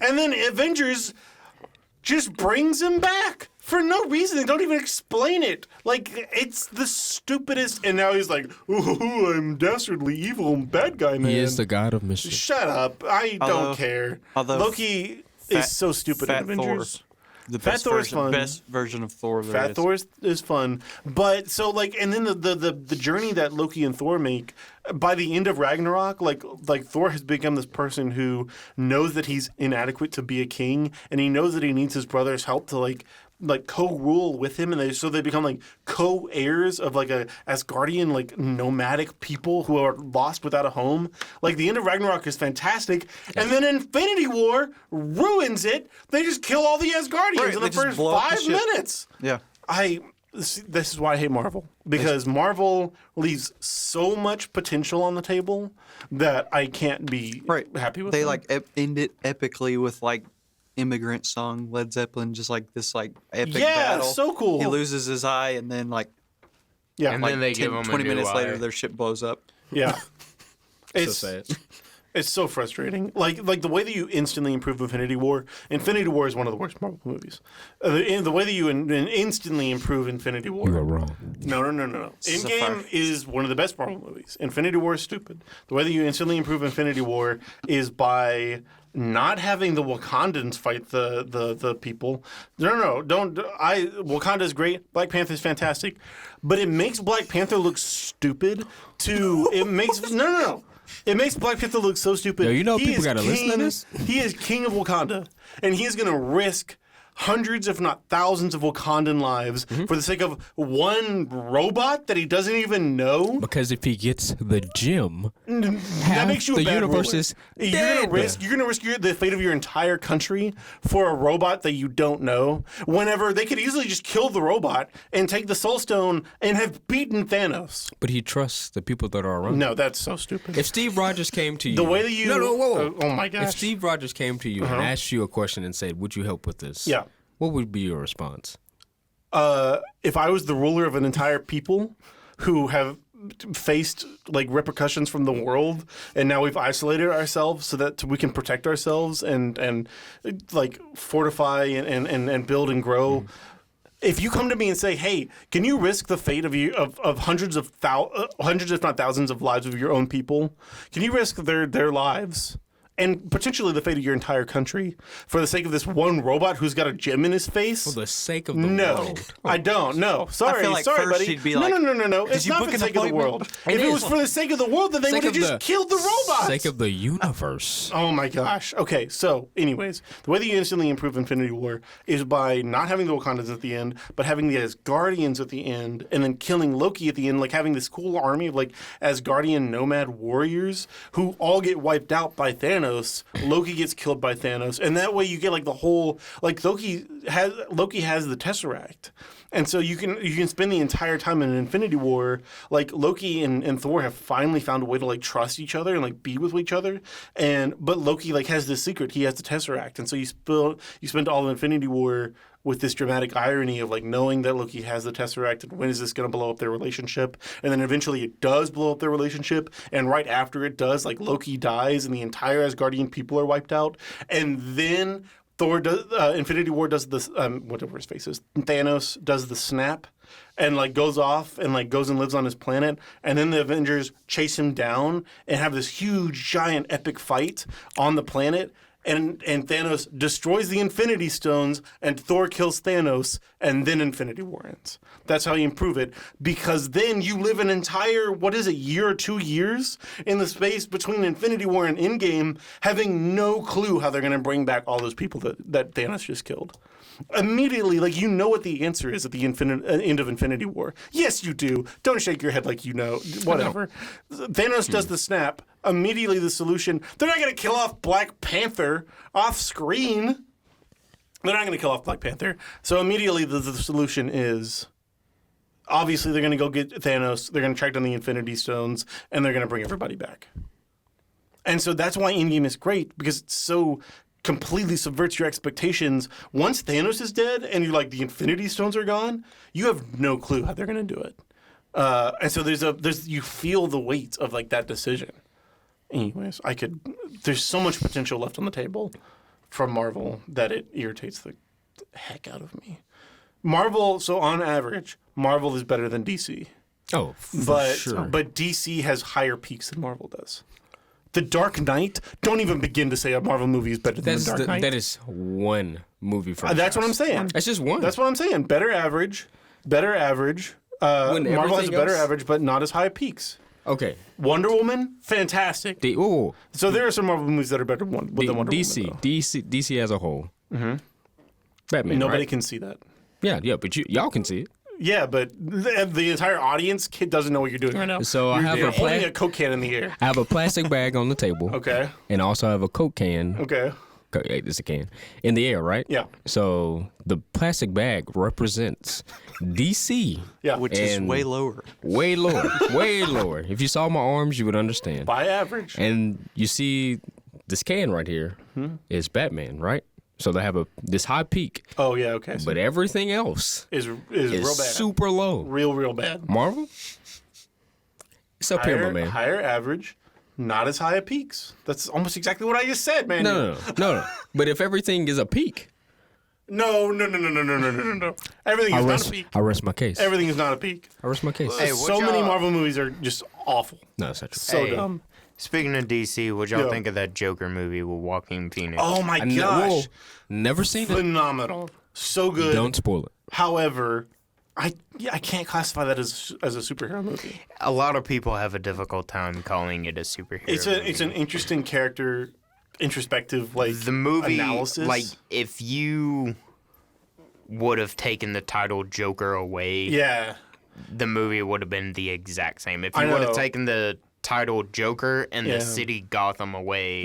And then Avengers just brings him back for no reason. They don't even explain it. Like, it's the stupidest. And now he's like, ooh, I'm dastardly evil and bad guy, man. He is the god of mischief. Shut up. I don't care. Loki is so stupid in Avengers. The Fat best Thor is fun. best version of Thor there Fat is. Thor is fun. But so like, and then the journey that Loki and Thor make, by the end of Ragnarok, like Thor has become this person who knows that he's inadequate to be a king, and he knows that he needs his brother's help to like co-rule with him, and they become like co-heirs of like a Asgardian like nomadic people who are lost without a home. Like, the end of Ragnarok is fantastic, and then Infinity War ruins it. They just kill all the Asgardians in the first 5 minutes. Yeah. This is why I hate Marvel, because Marvel leaves so much potential on the table that I can't be happy with. They them. like end it epically with like Immigrant Song, Led Zeppelin, just like this like epic battle. So cool. He loses his eye, and then like And like then they give him a 20 new minutes eye. later, their ship blows up. Yeah. It's so sad. It's so frustrating. Like the way that you instantly improve Infinity War. Infinity War is one of the worst Marvel movies. The way that you instantly improve Infinity War. You are wrong. No. Endgame is one of the best Marvel movies. Infinity War is stupid. The way that you instantly improve Infinity War is by not having the Wakandans fight the people. No, don't. Wakanda's great. Black Panther's fantastic, but it makes Black Panther look stupid. It makes Black Panther look so stupid. Yo, you know He people is gotta listen to king- this? He is king of Wakanda, and he is going to risk hundreds, if not thousands, of Wakandan lives for the sake of one robot that he doesn't even know. Because if he gets the gem, That half makes you a the bad universe ruler. is You're dead. gonna risk the fate of your entire country for a robot that you don't know. Whenever they could easily just kill the robot and take the Soul Stone and have beaten Thanos. But he trusts the people that are around. No, that's so stupid. If Steve Rogers came to you, The way that you- whoa. oh my gosh. If Steve Rogers came to you and asked you a question and said, "Would you help with this?" Yeah. What would be your response? If I was the ruler of an entire people who have faced like repercussions from the world, and now we've isolated ourselves so that we can protect ourselves and like fortify and build and grow. If you come to me and say, "Hey, can you risk the fate of hundreds if not thousands of lives of your own people? Can you risk their lives?" And potentially the fate of your entire country for the sake of this one robot who's got a gem in his face? For the sake of the No, world. I don't. No, sorry, I feel like sorry, first buddy. she'd be like, No. It's you not book for the an sake of the appointment? world. If it was for the sake of the world, then they would have just killed the robot. Sake of the universe. Oh my gosh. Okay, so anyways, the way that you instantly improve Infinity War is by not having the Wakandans at the end, but having the Asgardians at the end, and then killing Loki at the end, like having this cool army of like Asgardian nomad warriors who all get wiped out by Thanos. Loki gets killed by Thanos, and that way you get like the whole like Loki has the Tesseract. And so you can spend the entire time in Infinity War, like Loki and Thor have finally found a way to like trust each other and like be with each other. But Loki like has this secret, he has the Tesseract, and so you spend all of Infinity War with this dramatic irony of like knowing that Loki has the Tesseract and when is this going to blow up their relationship? And then eventually it does blow up their relationship, and right after it does, like Loki dies and the entire Asgardian people are wiped out, and then Infinity War does this, whatever his face is, Thanos does the snap and like goes off and like goes and lives on his planet, and then the Avengers chase him down and have this huge, giant, epic fight on the planet. and Thanos destroys the Infinity Stones, and Thor kills Thanos, and then Infinity War ends. That's how you improve it, because then you live an entire, year or 2 years in the space between Infinity War and Endgame, having no clue how they're going to bring back all those people that Thanos just killed. Immediately, like, you know what the answer is at the end of Infinity War. Yes, you do. Don't shake your head like you know. Whatever. Thanos does the snap. Immediately, the solution. They're not going to kill off Black Panther off screen. They're not going to kill off Black Panther. So immediately, the solution is, obviously, they're going to go get Thanos. They're going to track down the Infinity Stones, and they're going to bring everybody back. And so that's why Endgame is great, because it's so completely subverts your expectations. Once Thanos is dead and you're like, the Infinity Stones are gone, you have no clue how they're going to do it. And so you feel the weight of like that decision. Anyways, there's so much potential left on the table from Marvel that it irritates the heck out of me. Marvel, so on average, Marvel is better than DC. Oh, for sure. But DC has higher peaks than Marvel does. The Dark Knight, don't even begin to say a Marvel movie is better than The Dark Knight. That is one movie franchise. That's what I'm saying. That's just one. That's what I'm saying. Better average. Marvel has a better average, but not as high peaks. Okay. Wonder Woman, fantastic. So there are some Marvel movies that are better than Wonder Woman. DC as a whole. Mm-hmm. Batman, Nobody can see that. Yeah, but y'all can see it. Yeah, but the entire audience doesn't know what you're doing right now. So I have holding a Coke can in the air. I have a plastic bag on the table. Okay. And I also have a Coke can. Okay. It's a can in the air, right? Yeah. So the plastic bag represents DC. Yeah. Which is way lower. Way lower. Way lower. If you saw my arms, you would understand. By average. And you see this can right here is Batman, right? So they have this high peak. Oh yeah, okay. So but everything else is real bad. Super low. Real bad. Marvel? It's up here, my man. Higher average, not as high at peaks. That's almost exactly what I just said, man. No. But if everything is a peak. No. Everything is not a peak. I rest my case. Everything is not a peak. I rest my case. Hey, so many Marvel movies are just awful. No, it's not true. So dumb. Speaking of DC, what y'all think of that Joker movie with Joaquin Phoenix? Oh my gosh. Never seen it. Phenomenal. So good. Don't spoil it. However, I can't classify that as a superhero movie. A lot of people have a difficult time calling it a superhero movie. It's an interesting character, introspective the movie analysis. Like if you would have taken the title Joker away, the movie would have been the exact same. If you would have taken the title Joker and the city Gotham away,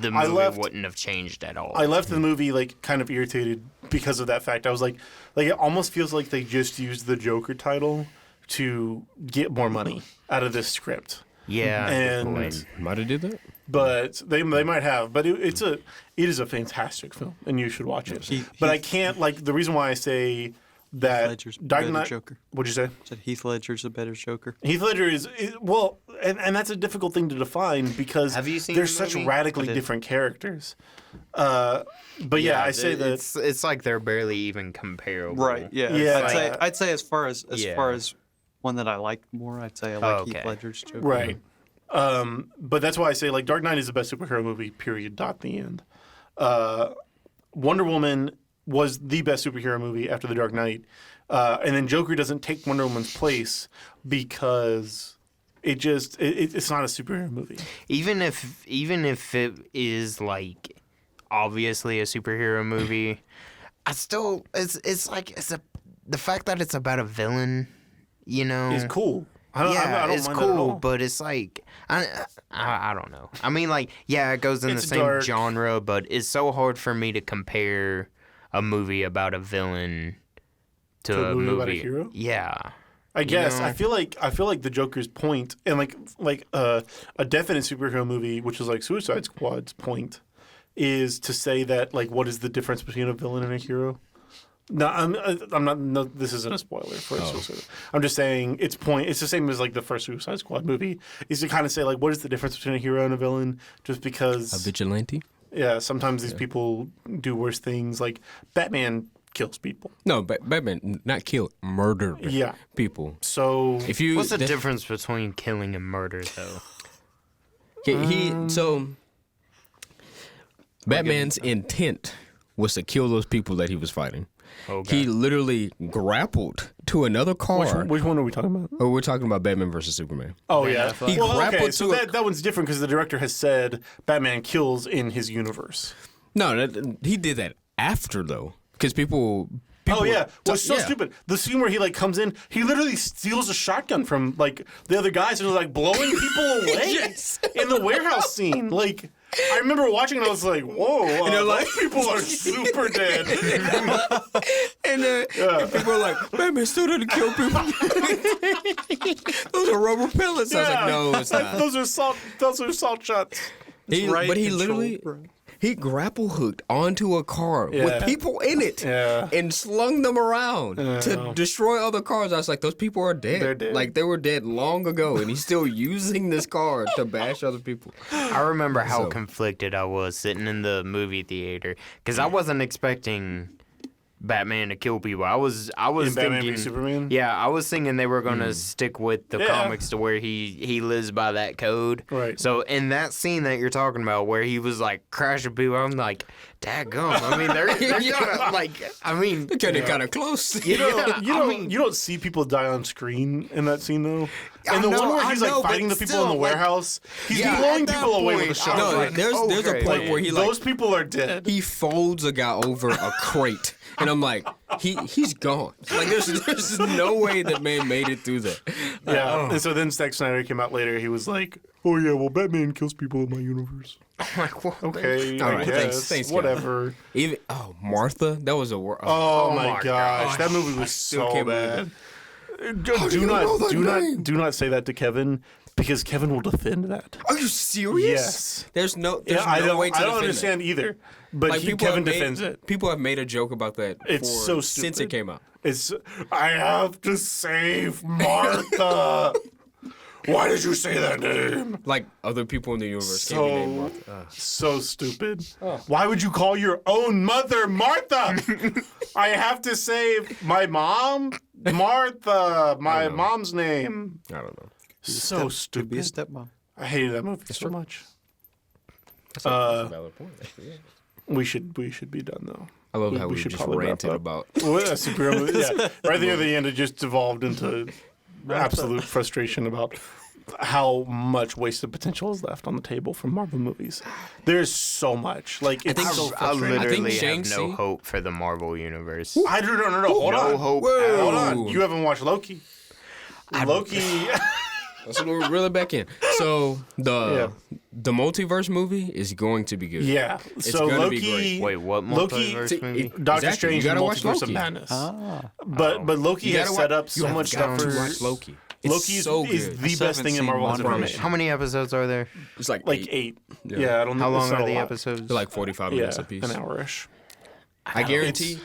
the movie wouldn't have changed at all. I left the movie like kind of irritated because of that fact. I was like it almost feels like they just used the Joker title to get more money out of this script. Yeah, and might have did that. But they might have. But it is a fantastic film, and you should watch it. But I can't the reason why I say that Heath Ledger's Dark Knight. Joker. What'd you say? Said Heath Ledger's a better Joker. Heath Ledger is well, and that's a difficult thing to define because have you seen they're the such movie? radically different characters. But I say that it's like they're barely even comparable. Right. Yeah. Yeah. I'd say as far as one that I like more, I'd say I like Heath Ledger's Joker. Right. But that's why I say Dark Knight is the best superhero movie. Period. Dot. The end. Wonder Woman was the best superhero movie after The Dark Knight, and then Joker doesn't take Wonder Woman's place because it's not a superhero movie. Even if it is obviously a superhero movie, I still the fact that it's about a villain, is cool. I don't it's mind cool, that at all. but it's I don't know. I mean, it goes in the same dark. genre, but it's so hard for me to compare a movie about a villain to a movie about a hero. Yeah, I guess know? I feel like the Joker's point, and a definite superhero movie, which is Suicide Squad's point, is to say that what is the difference between a villain and a hero? No, I'm not. No, this isn't a spoiler for Suicide. I'm just saying its point. It's the same as the first Suicide Squad movie. Is to kind of say what is the difference between a hero and a villain? Just because a vigilante. Yeah, sometimes these people do worse things. Batman kills people. No, Batman not kill, murder. People. So what's the difference between killing and murder, though? So Batman's intent was to kill those people that he was fighting. Okay. He literally grappled to another car. Which one are we talking about? Oh, we're talking about Batman versus Superman. Oh, yeah. He Well, okay, grappled so to that one's different because the director has said Batman kills in his universe. No, he did that after, though. Because people Oh, yeah. Well, it's so yeah. stupid. The scene where he, like, comes in, he literally steals a shotgun from, like, the other guys and is, like, blowing people away Yes. in the warehouse scene. Like, I remember watching it, I was like, whoa, those people are super dead. And people are like, Batman still doesn't kill people. Those are rubber pellets. I was like, no, it's not. Those are salt shots. But he literally... He grapple hooked onto a car with people in it and slung them around to destroy other cars. I was like, those people are dead. They're dead. Like, they were dead long ago, and he's still using this car to bash other people. I remember how conflicted I was sitting in the movie theater because I wasn't expecting Batman to kill people. I was In Batman thinking, v Superman? yeah, I was thinking they were gonna stick with the comics to where he lives by that code. Right. So in that scene that you're talking about where he was like crashing people, I'm like, daggum. I mean, they're gonna, like, I mean, They're getting kind of close. You don't see people die on screen in that scene though. And the one where he's like fighting the people in the warehouse, he's blowing at that people away with a point, shotgun. No, like, there's a point where he like those people are dead. he folds a guy over a crate, and I'm like, he's gone. Like there's no way that man made it through that. Yeah. And so then Zack Snyder came out later. He was like, "Oh yeah, well Batman kills people in my universe." I'm like, well, Okay, All I right, guess. thanks, guys. Whatever. Even Martha, that was a word. Oh, my my gosh, that movie was still so can't believe bad. Do not say that to Kevin because Kevin will defend that. Are you serious? Yes. There's no way to I don't defend understand either. But Like, Kevin defends it. People have made a joke about that It's so since stupid. it came out. I have to save Martha. Why did you say that name? Like other people in the universe can't be named Martha. So stupid. Why would you call your own mother Martha? I have to save my mom, Martha, my mom's name. I don't know. So Be a stupid. stepmom. I hated that movie so much. That's a valid point. Actually, yeah. We should be done though. I love how we should just probably wrap ranted up. about. Well, that's a superhero movie. Yeah, right near the end, it just devolved into absolute frustration about how much wasted potential is left on the table from Marvel movies. There's so much. Like it's so I frustrating. literally have Shang-Chi- no hope for the Marvel universe. I do no. Hold on. hope. Whoa. Hold on. You haven't watched Loki. Loki. Let's reel it back in. So the multiverse movie is going to be good. Yeah. So gonna be Loki. great. Wait, what Loki. multiverse movie? Doctor Exactly. Strange You and gotta watch Multiverse of Loki. Madness. Ah. But Loki You has gotta set wa- up you so have much got stuff to for watch Loki. It's Loki so is good. the still best haven't thing in seen Marvel has ever WandaVision. made. How many episodes are there? It's like Like 8. Yeah, I don't know. How long it's not are a the lot. episodes? They're like 45 Yeah, minutes apiece. an hour-ish. I guarantee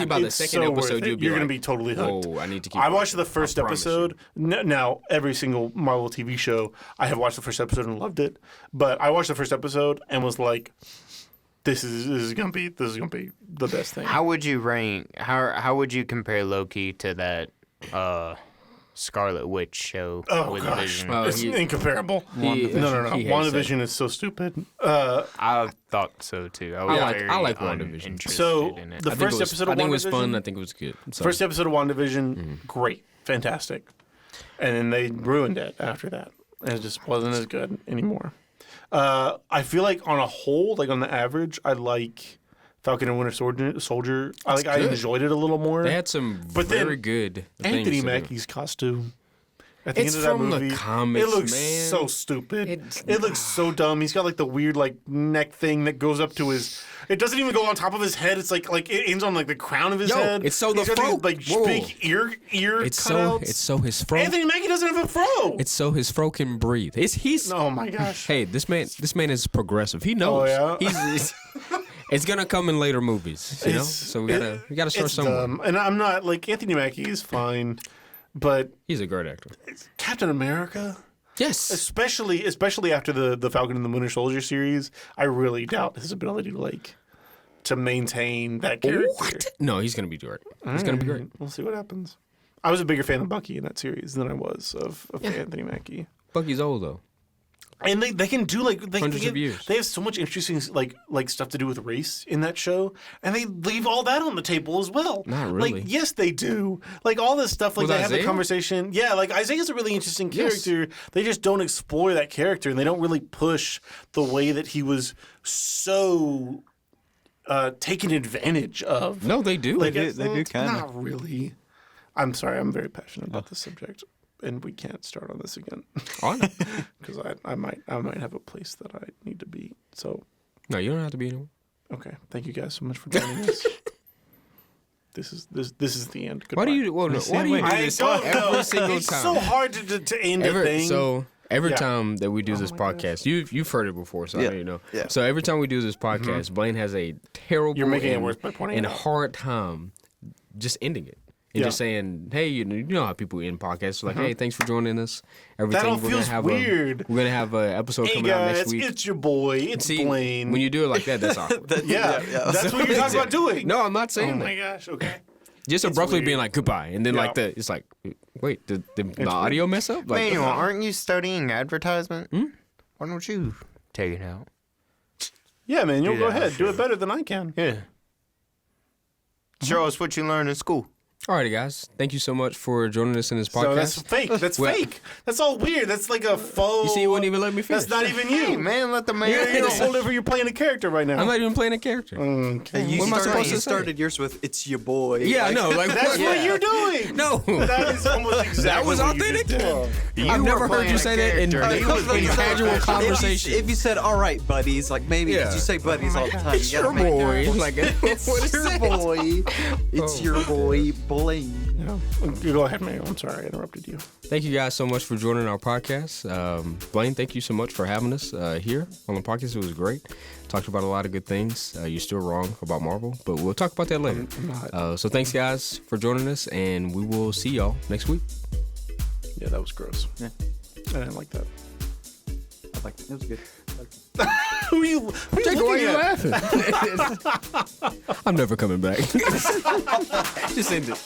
by the It's second so worth episode it. you'll be You're like, gonna be totally hooked. "Whoa, I need to keep I watched watching. the first I promise episode. Now, every single Marvel TV show, I have watched the first episode and loved it. But I watched the first episode and was like, "This is gonna be the best thing." How would you rank? How would you compare Loki to that Scarlet Witch show Oh with gosh, Vision? Well, it's incomparable. he- No. he hates WandaVision is so stupid. I thought so too. I was I like very WandaVision. uninterested So in it. the I think first it was, episode I of think it was WandaVision, fun. I think it was good. So, first episode of WandaVision, great, fantastic, and then they ruined it after that. And it just wasn't as good anymore. I feel like on a whole, like on the average, I like Falcon and Winter Soldier. I good. enjoyed it a little more. they had some But then very good things Anthony to do. Mackie's costume. At the It's end of that from the movie, comics, it looks man. so stupid. It's- It looks so dumb. He's got like the weird like neck thing that goes up to his. It doesn't even go on top of his head. It's like it ends on like the crown of his Yo, head. it's so the He's got these, fro. like Whoa. big ear It's cutouts. so his fro. Anthony Mackie doesn't have a fro. It's so his fro can breathe. He's Oh my gosh. Hey, this man is progressive. He knows. Oh, yeah? He's it's gonna come in later movies, you know. So we gotta start it's somewhere. dumb. And I'm not like Anthony Mackie is fine, but He's a great actor. Captain America. Yes. Especially after the Falcon and the Winter Soldier series, I really doubt his ability to maintain that character. What? No, he's gonna be great. He's gonna be great. We'll see what happens. I was a bigger fan of Bucky in that series than I was of Anthony Mackie. Bucky's old though. And they can do Hundreds of years. They have so much interesting like stuff to do with race in that show, and they leave all that on the table as well. Not really. Like, yes, they do. Like all this stuff. Like With they have the Isaiah? conversation. Yeah, like Isaiah's a really interesting character. They just don't explore that character, and they don't really push the way that he was so taken advantage of. No, they do. Like, They it's do kinda. Not really. I'm sorry. I'm very passionate about this subject, and we can't start on this again. Oh, no. Because I might have a place that I need to be. So No, you don't have to be anywhere. okay, thank you guys so much for joining us. This is the end. Why do Goodbye. you? Well, no, why do you do I this don't know. every single It's time? so hard to end a thing. So every Yeah. time that we do this my podcast, you've heard it before, so I Yeah. know you know. Yeah. So every time we do this podcast, Blaine has a terrible You're making it and- worse by pointing and it out. hard time just ending it. And Yeah. just saying, hey, you know how people end podcasts, like, hey, thanks for joining us. Everything That all we're feels gonna have weird. we're gonna have an episode Hey coming out guys, next week. it's your boy. It's See, Blaine. when you do it like that, that's awkward. yeah, that's what you're talking about doing. No, I'm not Oh saying my that. gosh. Okay. Just abruptly weird. being like goodbye, and then like Yeah. it's like, wait, did the audio mess up? Like, Manuel, aren't you studying advertisement? Hmm? Why don't you? Take it out. Yeah, man. You'll Do go that, ahead. Do sure. it better than I can. Yeah. Show us what you learned in school. alrighty, guys, thank you so much for joining us in this podcast. So that's fake. That's Well- fake. That's all weird. That's like a faux. You see, you wouldn't even let me finish. That's not even you. Hey, man, let the man. You're a whole different. You're playing a character right now. I'm not even playing a character. Okay. You What am I supposed to you say? started yours with "It's your boy." Yeah, I know. Like, That's what? what you're doing. No, That is almost exactly that was what you just authentic. did. I've were never heard playing you a say that in, character. He was in like, casual if you- conversation. If you said "all right, buddies," like maybe 'cause Yeah. you say buddies all the time. It's you gotta your make boy. it- Like, what is Your that? boy. It's your boy, Blaine. Yeah. You go ahead, Manuel. I'm sorry I interrupted you. Thank you guys so much for joining our podcast. Blaine, thank you so much for having us here on the podcast. It was great. Talked about a lot of good things. You're still wrong about Marvel, but we'll talk about that later. I'm not. So thanks, guys, for joining us, and we will see y'all next week. Yeah, that was gross. Yeah. I didn't like that. I like it. It was good. Who are you Jake, why are looking you at? laughing? I'm never coming back. Just end it.